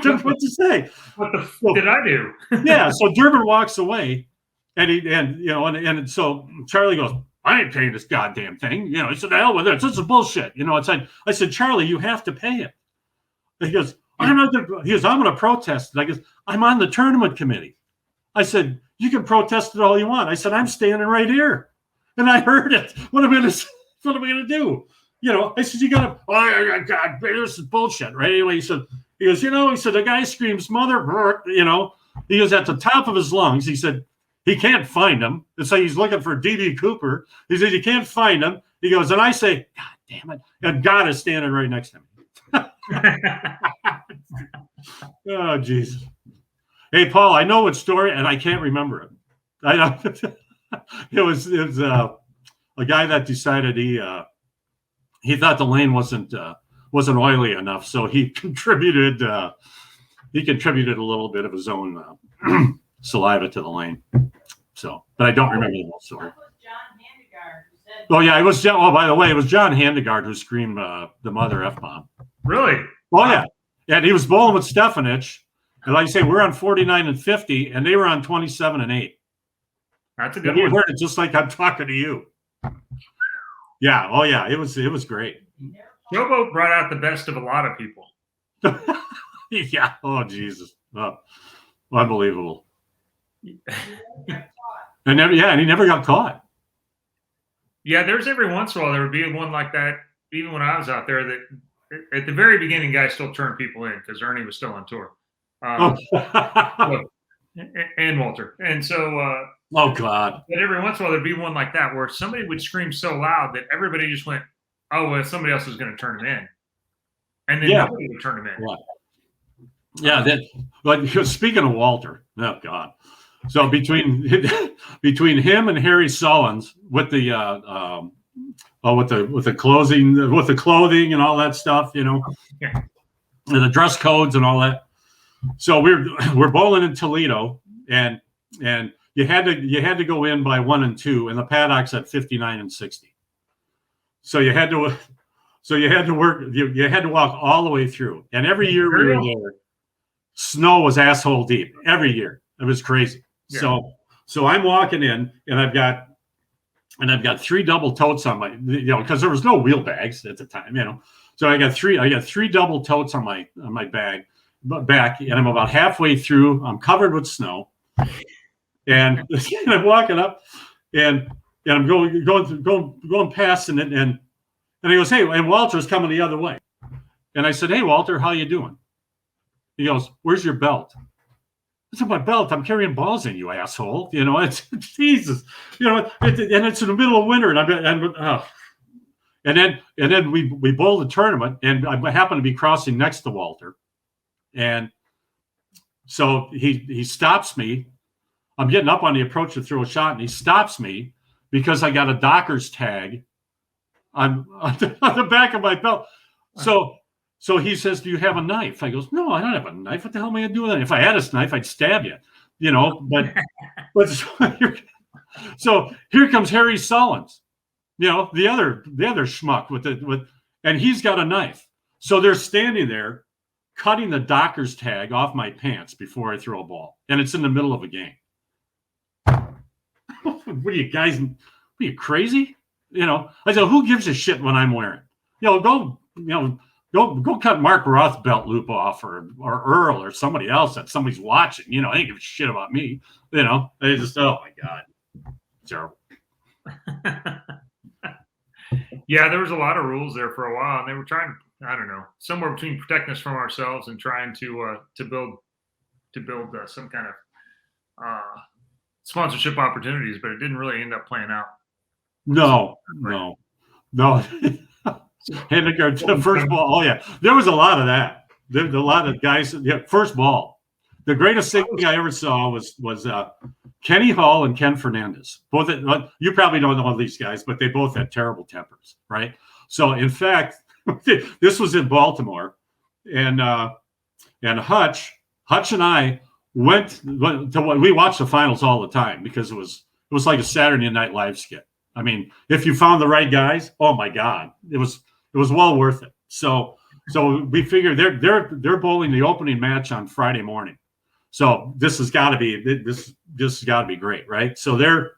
know what to say. What the did I do? Yeah. So Durbin walks away, and so Charlie goes, "I ain't paying this goddamn thing." He said, "The hell with it. This is bullshit." It's like, I said, "Charlie, you have to pay it." He goes, "I'm not gonna," he goes, "I'm going to protest it." I guess, "I'm on the tournament committee." I said, "You can protest it all you want." I said, "I'm standing right here, and I heard it. What am I going to do?" I said, "You got to." "Oh God, this is bullshit, right?" Anyway, he said, "The guy screams mother," He goes at the top of his lungs. He said he can't find him. It's like he's looking for D.B. Cooper. He said he can't find him. He goes, and I say, "God damn it!" And God is standing right next to me. Oh Jesus! Hey Paul, I know what story, and I can't remember it. I know it was a guy that decided he thought the lane wasn't oily enough, so he contributed a little bit of his own saliva to the lane. So, but I don't remember the whole story. Oh yeah, it was. Oh, by the way, it was John Handegard who screamed the mother F-bomb. Really? Oh yeah, and he was bowling with Stefanich, and like I say, we're on 49 and 50, and they were on 27 and 8. That's a good You one. heard it just like I'm talking to you. Yeah. Oh yeah, it was great. Showboat brought out the best of a lot of people. Yeah. Oh Jesus. Oh, unbelievable. And he never got caught. Yeah, there's every once in a while there would be one like that. Even when I was out there, that at the very beginning, guys still turned people in because Ernie was still on tour, and Walter. And so, oh God! But every once in a while there'd be one like that where somebody would scream so loud that everybody just went, "Oh, well, somebody else is going to turn him in," and then nobody would turn him in. Yeah. But speaking of Walter, oh God. So between him and Harry Sullins with the clothing and all that stuff, and the dress codes and all that. So we're bowling in Toledo, and you had to go in by 1 and 2, and the paddock's at 59 and 60. So you had to walk all the way through, and every year we were there, snow was asshole deep every year. It was crazy. Yeah. So I'm walking in, and I've got 3 double totes on my, because there was no wheel bags at the time, So I got three double totes on my back, and I'm about halfway through. I'm covered with snow, and I'm walking up, and I'm going past, and he goes, "Hey," and Walter's coming the other way, and I said, "Hey Walter, how you doing?" He goes, "Where's your belt?" I said, "My belt. I'm carrying balls in, you asshole." It's Jesus. And it's in the middle of winter, and then we bowled the tournament, and I happened to be crossing next to Walter, and so he stops me. I'm getting up on the approach to throw a shot, and he stops me because I got a Dockers tag on the back of my belt. So he says, "Do you have a knife?" I goes, "No, I don't have a knife. What the hell am I going to do with it? If I had a knife, I'd stab you, But so here comes Harry Sullins, the other schmuck and he's got a knife. So they're standing there, cutting the docker's tag off my pants before I throw a ball, and it's in the middle of a game. What are you guys? Are you crazy? I said, who gives a shit what I'm wearing? Go cut Mark Roth's belt loop off, or Earl, or somebody else that somebody's watching. They don't give a shit about me. They just, oh my God, terrible. Yeah, there was a lot of rules there for a while, and they were trying, I don't know, somewhere between protecting us from ourselves and trying to build some kind of sponsorship opportunities, but it didn't really end up playing out. No. And the first ball, oh yeah, there was a lot of that. There a lot of guys. Yeah, first ball, the greatest thing I ever saw was Kenny Hall and Ken Fernandez. Both, you probably don't know these guys, but they both had terrible tempers, right? So in fact, this was in Baltimore, and Hutch and I went to, we watched the finals all the time because it was like a Saturday Night Live skit. I mean, if you found the right guys, oh my God, it was well worth it. So we figured they're bowling the opening match on Friday morning. So this has got to be great, right? So they're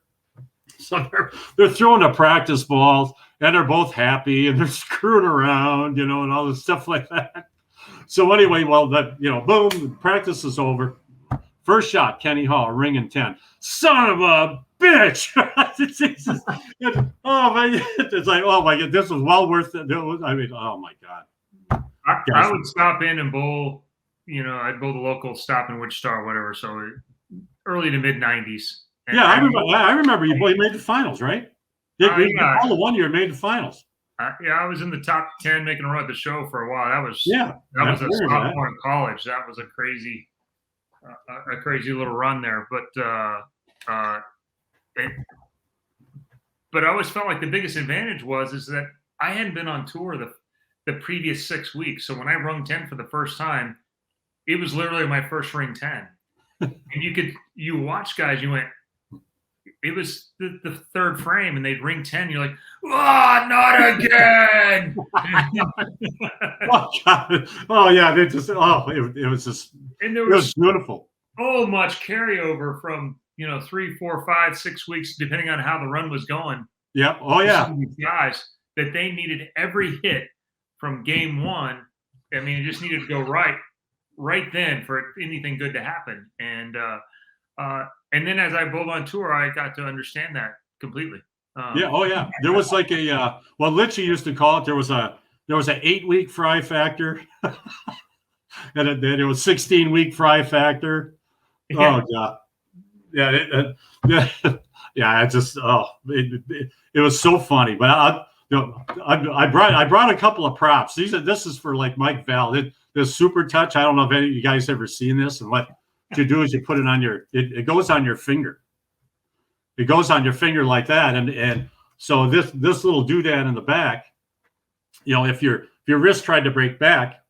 throwing the practice balls, and they're both happy, and they're screwing around, and all this stuff like that. So anyway, well, boom, practice is over. First shot, Kenny Hall, ring and 10. Son of a bitch! Oh my! It's like, oh my God, this was well worth it. I mean, oh my God. I would stop in and bowl. I'd bowl the local stop in Wichita or whatever. So early to mid '90s. Yeah, I remember you made the finals, right? All the 1 year made the finals. Yeah, I was in the top 10 making a run at the show for a while. That was a sophomore in college. That was a crazy little run there. But I always felt like the biggest advantage is that I hadn't been on tour the previous 6 weeks. So when I rung 10 for the first time, it was literally my first ring 10. And you watch guys, you went, it was the third frame, and they'd ring 10. You're like, not again. Oh God! Oh yeah, it was just. And there was beautiful. So much carryover from 3, 4, 5, 6 weeks, depending on how the run was going. Yep. Oh yeah. These guys that they needed every hit from game one. I mean, it just needed to go right then for little good to happen. And then as I bowled on tour, I got to understand that completely. Yeah. Oh yeah. There was like Litchie used to call it. There was an 8-week fry factor, and then it was 16-week fry factor. Oh God. Yeah. Yeah. It just it was so funny. But I brought a couple of props. This is for like Mike Val. This super touch. I don't know if any of you guys ever seen this. And what you do is you put it on it goes on your finger. It goes on your finger like that. And so this little doodad in the back, if your wrist tried to break back,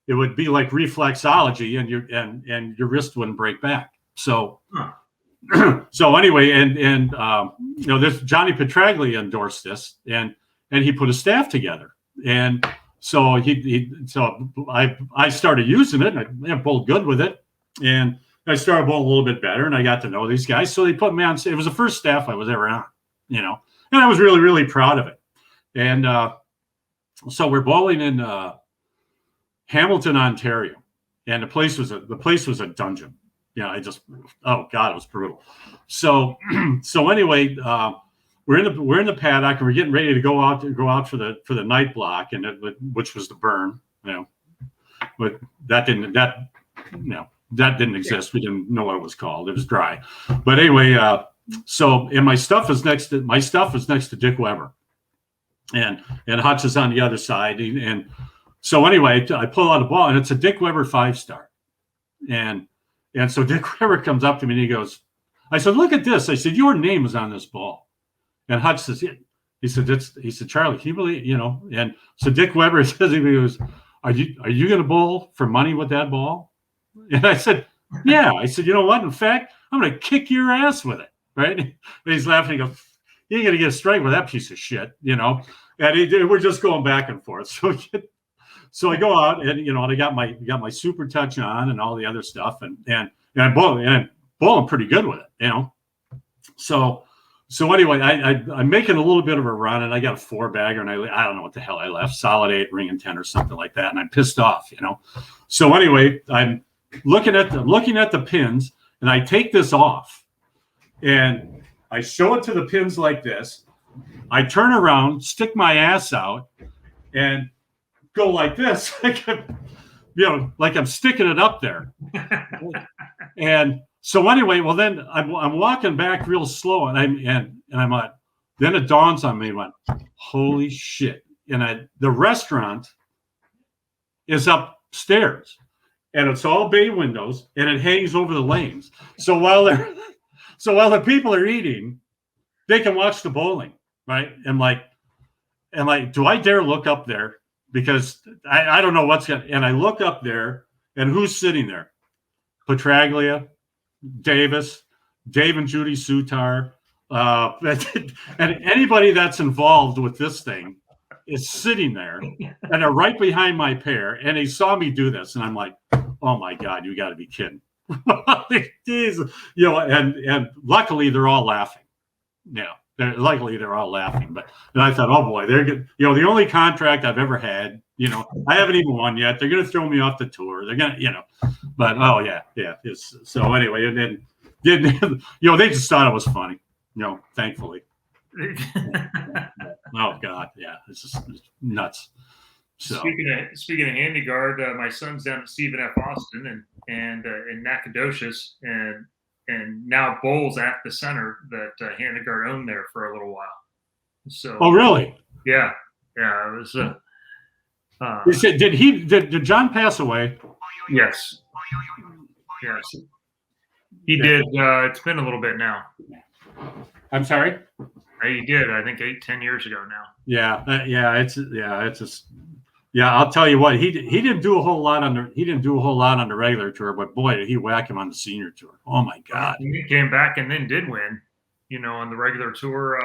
it would be like reflexology, and your wrist wouldn't break back. So so anyway, and this Johnny Petraglia endorsed this, and he put a staff together, and so I started using it, and I bowled good with it, and I started bowling a little bit better, and I got to know these guys. So they put me on. It was the first staff I was ever on, and I was really, really proud of it. And so we're bowling in Hamilton, Ontario, and the place was a dungeon. Oh God, it was brutal. So anyway, we're in the paddock, and we're getting ready to go out for the night block, and which was the burn, but that didn't exist. We didn't know what it was called. It was dry. But anyway, and my stuff is next to Dick Weber, and Hutch is on the other side. And so anyway, I pull out a ball, and it's a Dick Weber 5-star. And so Dick Weber comes up to me, and he goes, I said, look at this. I said, your name is on this ball. And Hutch says, yeah. He said, Charlie, can you believe, and so Dick Weber says, he goes, are you going to bowl for money with that ball? And I said, yeah. I said, you know what? In fact, I'm going to kick your ass with it. Right. And he's laughing. He goes, you ain't going to get a strike with that piece of shit, And we're just going back and forth. So I go out and and I got my super touch on and all the other stuff and I'm bowling pretty good with it, So anyway, I'm making a little bit of a run and I got a 4-bagger and I don't know what the hell I left, solid 8, ring and 10 or something like that, and I'm pissed off, So anyway, I'm looking at the pins and I take this off and I show it to the pins like this. I turn around, stick my ass out, and go like this, like I'm sticking it up there. And so anyway, well then I'm walking back real slow, and I'm like, then it dawns on me, holy shit! And the restaurant is upstairs, and it's all bay windows, and it hangs over the lanes. So while the people are eating, they can watch the bowling, right? And do I dare look up there? Because I don't know what's going to, and I look up there, and who's sitting there? Petraglia, Davis, Dave and Judy Sutar, and anybody that's involved with this thing is sitting there, and they're right behind my pair, and they saw me do this, and I'm like, oh my God, you got to be kidding. Jeez. And luckily they're all laughing. Yeah. They're all laughing, and I thought, oh boy, they're good. The only contract I've ever had, I haven't even won yet. They're going to throw me off the tour. They're going to, but oh yeah. So anyway, and then, they just thought it was funny, thankfully. Oh God, yeah, it's nuts. So speaking of handy guard, my son's down at Stephen F. Austin and in Nacogdoches and now bowls at the center that Handegard owned there for a little while. So. Oh really? Yeah. It was. Did John pass away? Yes. Yes. He did. It's been a little bit now. I'm sorry. He did. I think 8-10 years ago now. Yeah. It's just. Yeah, I'll tell you what, he didn't do a whole lot on the regular tour, but boy, did he whack him on the senior tour. Oh my God. He came back and then did win, on the regular tour.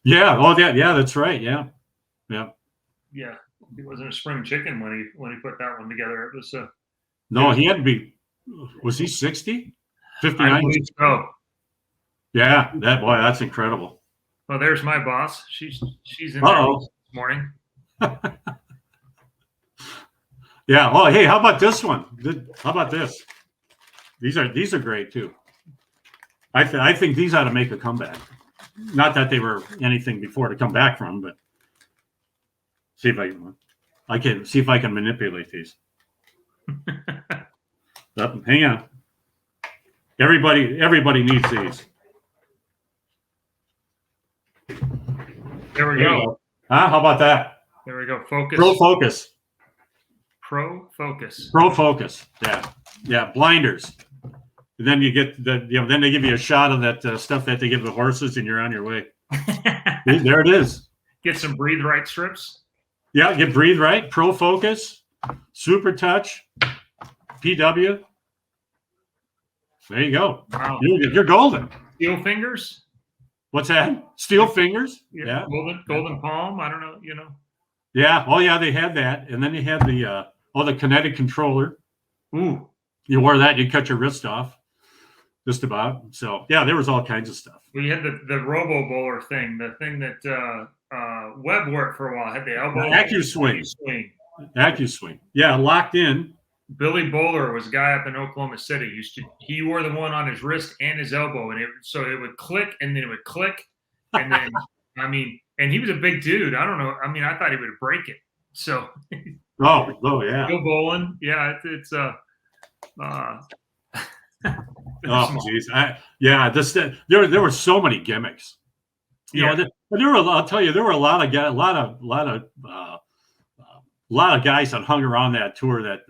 Yeah. Oh yeah, that's right. Yeah. Yeah. He wasn't a spring chicken when he put that one together. It was no, he had to be. Was he 60? 59? I believe so. Yeah, that's incredible. Well, there's my boss. She's in there this morning. Yeah. Oh, hey, how about this one? How about this? These are great too. I think these ought to make a comeback. Not that they were anything before to come back from, but see if I can manipulate these. Hang on. Everybody needs these. There we go. How about that? There we go. Focus. Pro focus. Yeah. Blinders. And then you get then they give you a shot of that stuff that they give the horses, and you're on your way. There it is. Get some breathe right strips. Yeah, get breathe right. Pro focus, super touch, PW. There you go. Wow. You're golden. Steel fingers. What's that? Steel fingers. Yeah. Golden palm. I don't know. Yeah. Oh yeah, they had that, and then they had the kinetic controller. Ooh. You wore that, you cut your wrist off. Just about. So yeah, there was all kinds of stuff. We had the Robo Bowler thing, the thing that Webb wore it for a while. Had the elbow AccuSwing. Yeah, locked in. Billy Bowler was a guy up in Oklahoma City. He wore the one on his wrist and his elbow, and it would click, and then it would click, and then and he was a big dude. I don't know. I thought he would break it. So. Oh yeah. Go bowling. Yeah, it's oh geez, there were so many gimmicks. I'll tell you, there were a lot of guys that hung around that tour that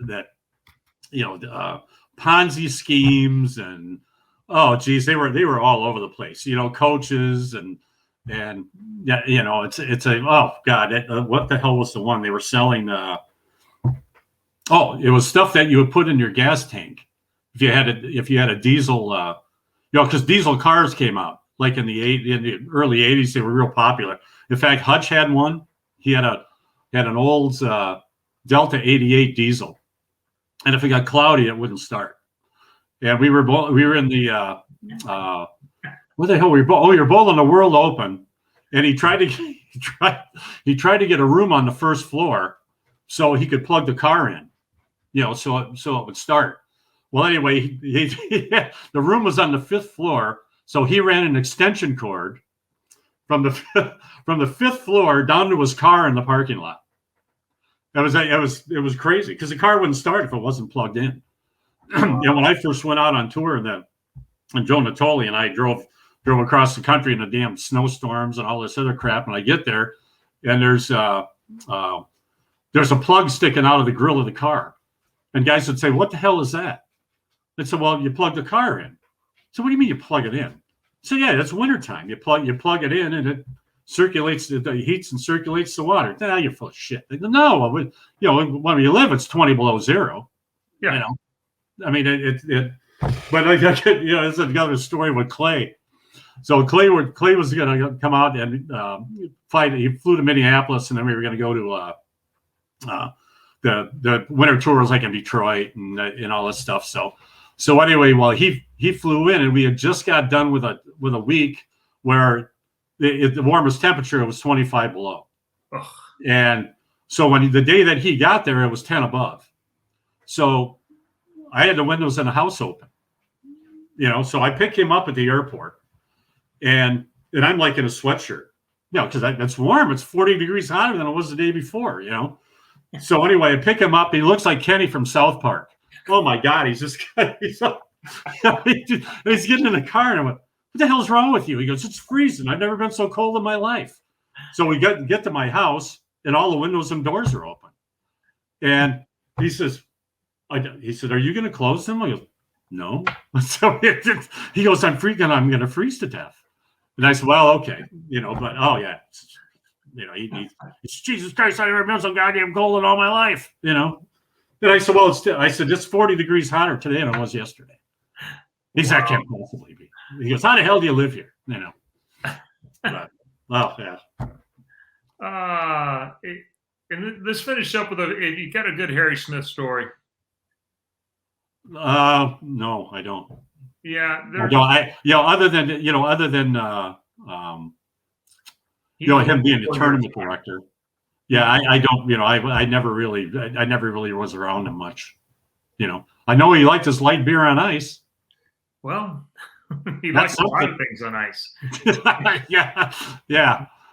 Ponzi schemes and oh geez, they were all over the place. Coaches and it's a oh god, what the hell was the one they were selling? It was stuff that you would put in your gas tank if you had a diesel, because diesel cars came out like in the early 80s. They were real popular. In fact, Hutch had one. He had an Olds Delta 88 diesel, and if it got cloudy, it wouldn't start. And we were in the what the hell were we? We were bowling the World Open, and he tried to get a room on the first floor so he could plug the car in, so it would start. Well, anyway, the room was on the 5th floor, so he ran an extension cord from the 5th floor down to his car in the parking lot. It was crazy because the car wouldn't start if it wasn't plugged in. When I first went out on tour, and Joe Natoli and I drove across the country in the damn snowstorms and all this other crap, and I get there, and there's a plug sticking out of the grill of the car, and guys would say, "What the hell is that?" I said, "Well, you plug the car in." So what do you mean you plug it in? So yeah, it's wintertime. You plug it in, and it circulates, it heats and circulates the water. Now you're full of shit. No, when you live, it's 20 below zero. Yeah. I mean, but it's another story with Clay. So Clay was going to come out and fight. He flew to Minneapolis, and then we were going to go to the winter tours like in Detroit and all this stuff. So anyway, well, he flew in, and we had just got done with a week where the warmest temperature was 25 below. Ugh. And so the day that he got there, it was 10 above. So I had the windows in the house open, so I pick him up at the airport, and I'm like in a sweatshirt, because that's warm. It's 40 degrees hotter than it was the day before, So anyway, I pick him up. He looks like Kenny from South Park. Oh my God, he's getting in the car, and I went, "What the hell's wrong with you?" He goes, "It's freezing. I've never been so cold in my life." So we get to my house, and all the windows and doors are open. And he says, "Are you going to close them?" I go, "No." So he goes, I'm going to freeze to death." And I said, "Well, okay, but oh yeah, Jesus Christ, I've never been so goddamn cold in all my life, And I said, "Well, it's 40 degrees hotter today than it was yesterday." He said, "That can't possibly be." He goes, "How the hell do you live here?" But, well, yeah. And let's finish up with you got a good Harry Smith story. No, I don't. Yeah. Other than him being a tournament director. Yeah, I don't, I never really was around him much. I know he liked his light beer on ice. Well, he likes a lot of things on ice. Yeah.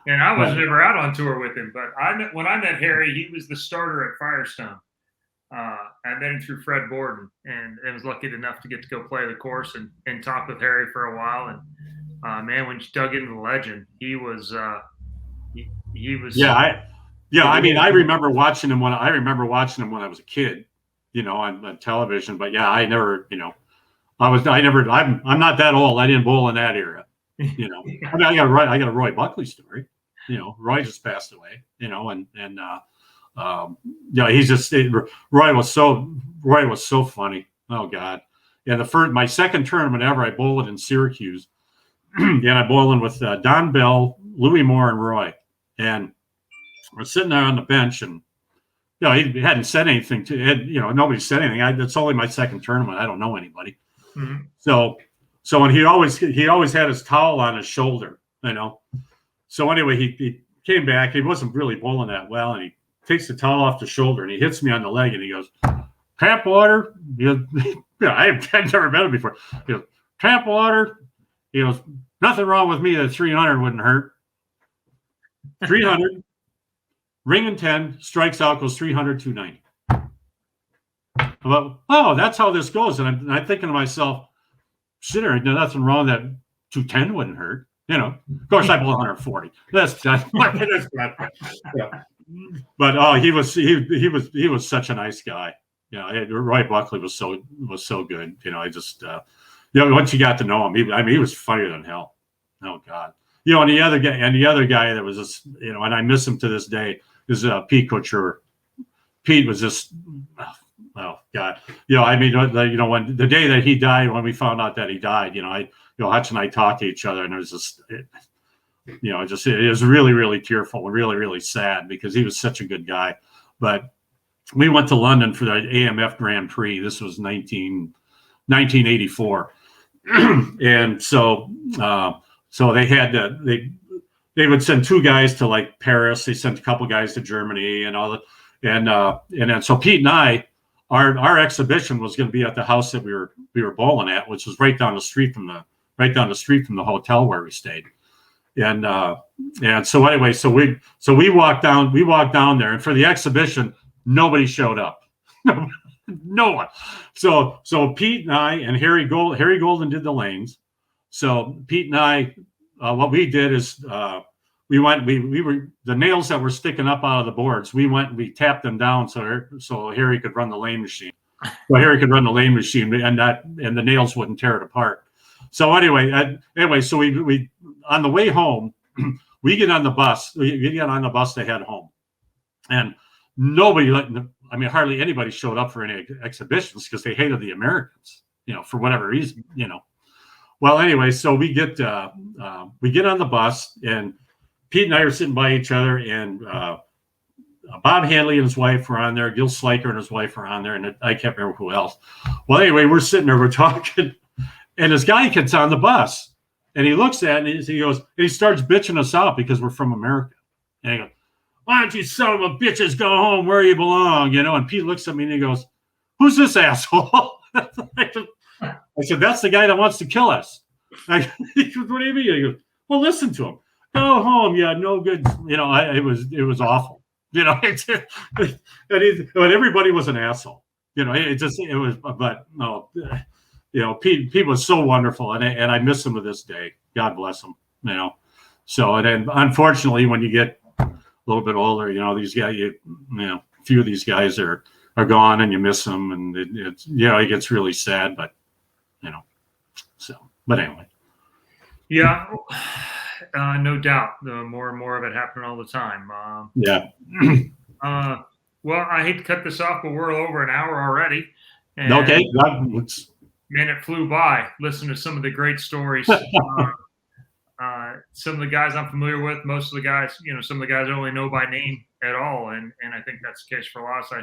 And I was never out on tour with him, but when I met Harry, he was the starter at Firestone. I met him through Fred Borden, and I was lucky enough to get to go play the course and talk with Harry for a while. And man, when you dug into the legend, he was. He was. Yeah. I mean, I remember watching him when I was a kid, on television. But yeah, I never, I'm not that old. I didn't bowl in that era. I mean, I got a Roy Buckley story. Roy just passed away. He's just Roy was so funny. Oh God. Yeah, my second tournament ever, I bowled in Syracuse, and I bowled with Don Bell, Louis Moore, and Roy, and we're sitting there on the bench, and he hadn't said anything nobody said anything. It's only my second tournament. I don't know anybody. Mm-hmm. So when he always had his towel on his shoulder, So anyway, he came back. He wasn't really bowling that well, and he takes the towel off the shoulder and he hits me on the leg, and he goes, "Tap water." I've never met him before. He goes, "Tap water." He goes, "Nothing wrong with me. That 300 wouldn't hurt." 300, ring and 10, strikes out, goes 300, 290. I'm like, oh, that's how this goes. And I'm thinking to myself, shit, there ain't nothing wrong that 210 wouldn't hurt. Of course, I blew 140. That's yeah. But he was such a nice guy. Roy Buckley was so good. I just once you got to know him, he was funnier than hell. Oh God. And the other guy that was just, and I miss him to this day, is Pete Couture. Pete was just, oh God. When the day that he died, when we found out that he died, Hutch and I talked to each other, and it was just, it was really, really tearful, really, really sad, because he was such a good guy. But we went to London for the AMF Grand Prix. This was 1984. And so they had they would send 2 guys to like Paris. They sent a couple guys to Germany and all that. And then so Pete and I, our exhibition was going to be at the house that we were bowling at, which was right down the street from the hotel where we stayed. And so anyway, so we walked down there, and for the exhibition, nobody showed up. No one. So Pete and I and Harry Golden did the lanes. So Pete and I, what we did is we were the nails that were sticking up out of the boards. We tapped them down so Harry could run the lane machine. And the nails wouldn't tear it apart. So anyway, so we on the way home, we get on the bus. We get on the bus to head home, and hardly anybody showed up for any exhibitions because they hated the Americans, for whatever reason, Well, anyway, so we get on the bus, and Pete and I are sitting by each other, and Bob Hanley and his wife were on there. Gil Sliker and his wife were on there, and I can't remember who else. Well, anyway, we're sitting there, we're talking, and this guy gets on the bus, and he looks at it, and he goes, and he starts bitching us out because we're from America. And he goes, "Why don't you son of a bitches go home where you belong?" And Pete looks at me and he goes, "Who's this asshole?" I said, "That's the guy that wants to kill us." He goes, "What do you mean?" He goes, "Well, listen to him. Go home. Yeah, no good." It was awful. And everybody was an asshole. Pete was so wonderful, and I miss him to this day. God bless him. So, and then unfortunately, when you get a little bit older, these guys, a few of these guys are gone, and you miss them, and it gets really sad. But but anyway, yeah, no doubt. More and more of it happening all the time. Yeah. Well, I hate to cut this off, but we're over an hour already. And, okay. Man, it flew by. Listen to some of the great stories. Some of the guys I'm familiar with, most of the guys, some of the guys I only know by name at all. And I think that's the case for a lot of us.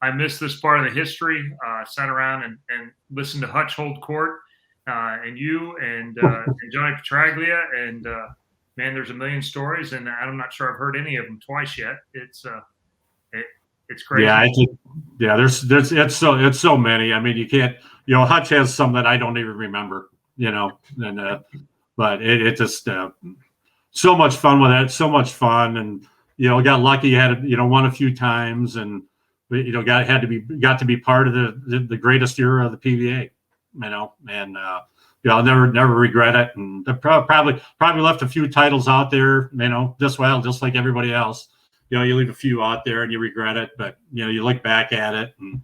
I missed this part of the history, sat around and listened to Hutch hold court, and you and Johnny Petraglia. And, man, there's a million stories, and I'm not sure I've heard any of them twice yet. It's crazy. Yeah, it's so many. I mean, you can't, Hutch has some that I don't even remember, but it just so much fun with it, so much fun, and got lucky, had won a few times, and got to be part of the greatest era of the PBA, and I'll never regret it, and probably left a few titles out there, just like everybody else. You leave a few out there and you regret it, but you look back at it and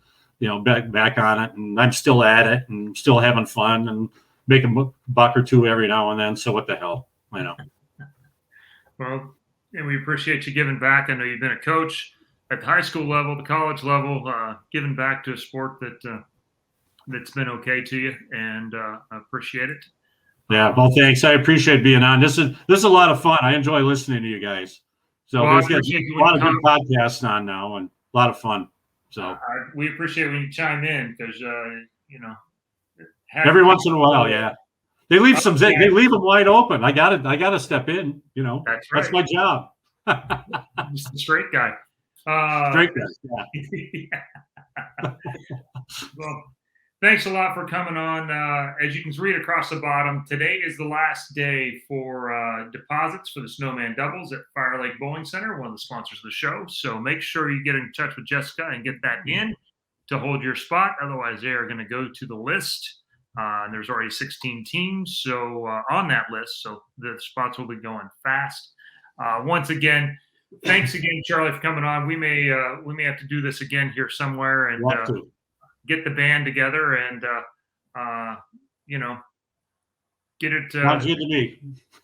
back on it, and I'm still at it and still having fun and making a buck or two every now and then. So what the hell, Well, and we appreciate you giving back. I know you've been a coach at the high school level, the college level, giving back to a sport that's been okay to you, and I appreciate it. Yeah, well, thanks. I appreciate being on. This is a lot of fun. I enjoy listening to you guys. So there's a lot of good podcasts on now, and a lot of fun. So we appreciate when you chime in, because every once in a while, yeah, they leave they leave them wide open. I gotta step in. That's right. That's my job. Just a straight guy. Straight guy. Yeah. Well, thanks a lot for coming on. As you can read across the bottom, today is the last day for deposits for the Snowman Doubles at Fire Lake Bowling Center, one of the sponsors of the show. So make sure you get in touch with Jessica and get that in to hold your spot. Otherwise, they are going to go to the list. And there's already 16 teams on that list, so the spots will be going fast. Once again, thanks again, Charlie, for coming on. We may have to do this again here somewhere, and get the band together and get it. Sounds good to me.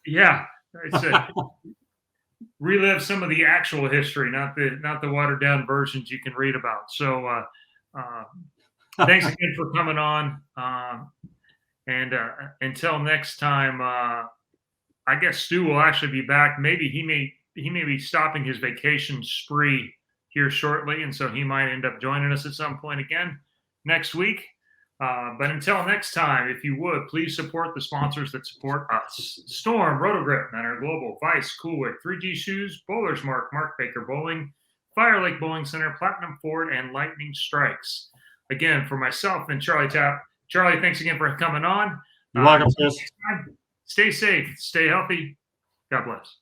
Yeah, it's relive some of the actual history, not the watered down versions you can read about. So thanks again for coming on. And until next time, I guess Stu will actually be back. Maybe he may be stopping his vacation spree here shortly, and so he might end up joining us at some point again next week. But until next time, if you would, please support the sponsors that support us. Storm, Rotogrip, Manor Global, Vice, Coolwick, 3G Shoes, Bowler's Mark, Mark Baker Bowling, Fire Lake Bowling Center, Platinum Ford, and Lightning Strikes. Again, for myself and Charlie Tapp. Charlie, thanks again for coming on. You're welcome, Chris. Stay safe, stay healthy. God bless.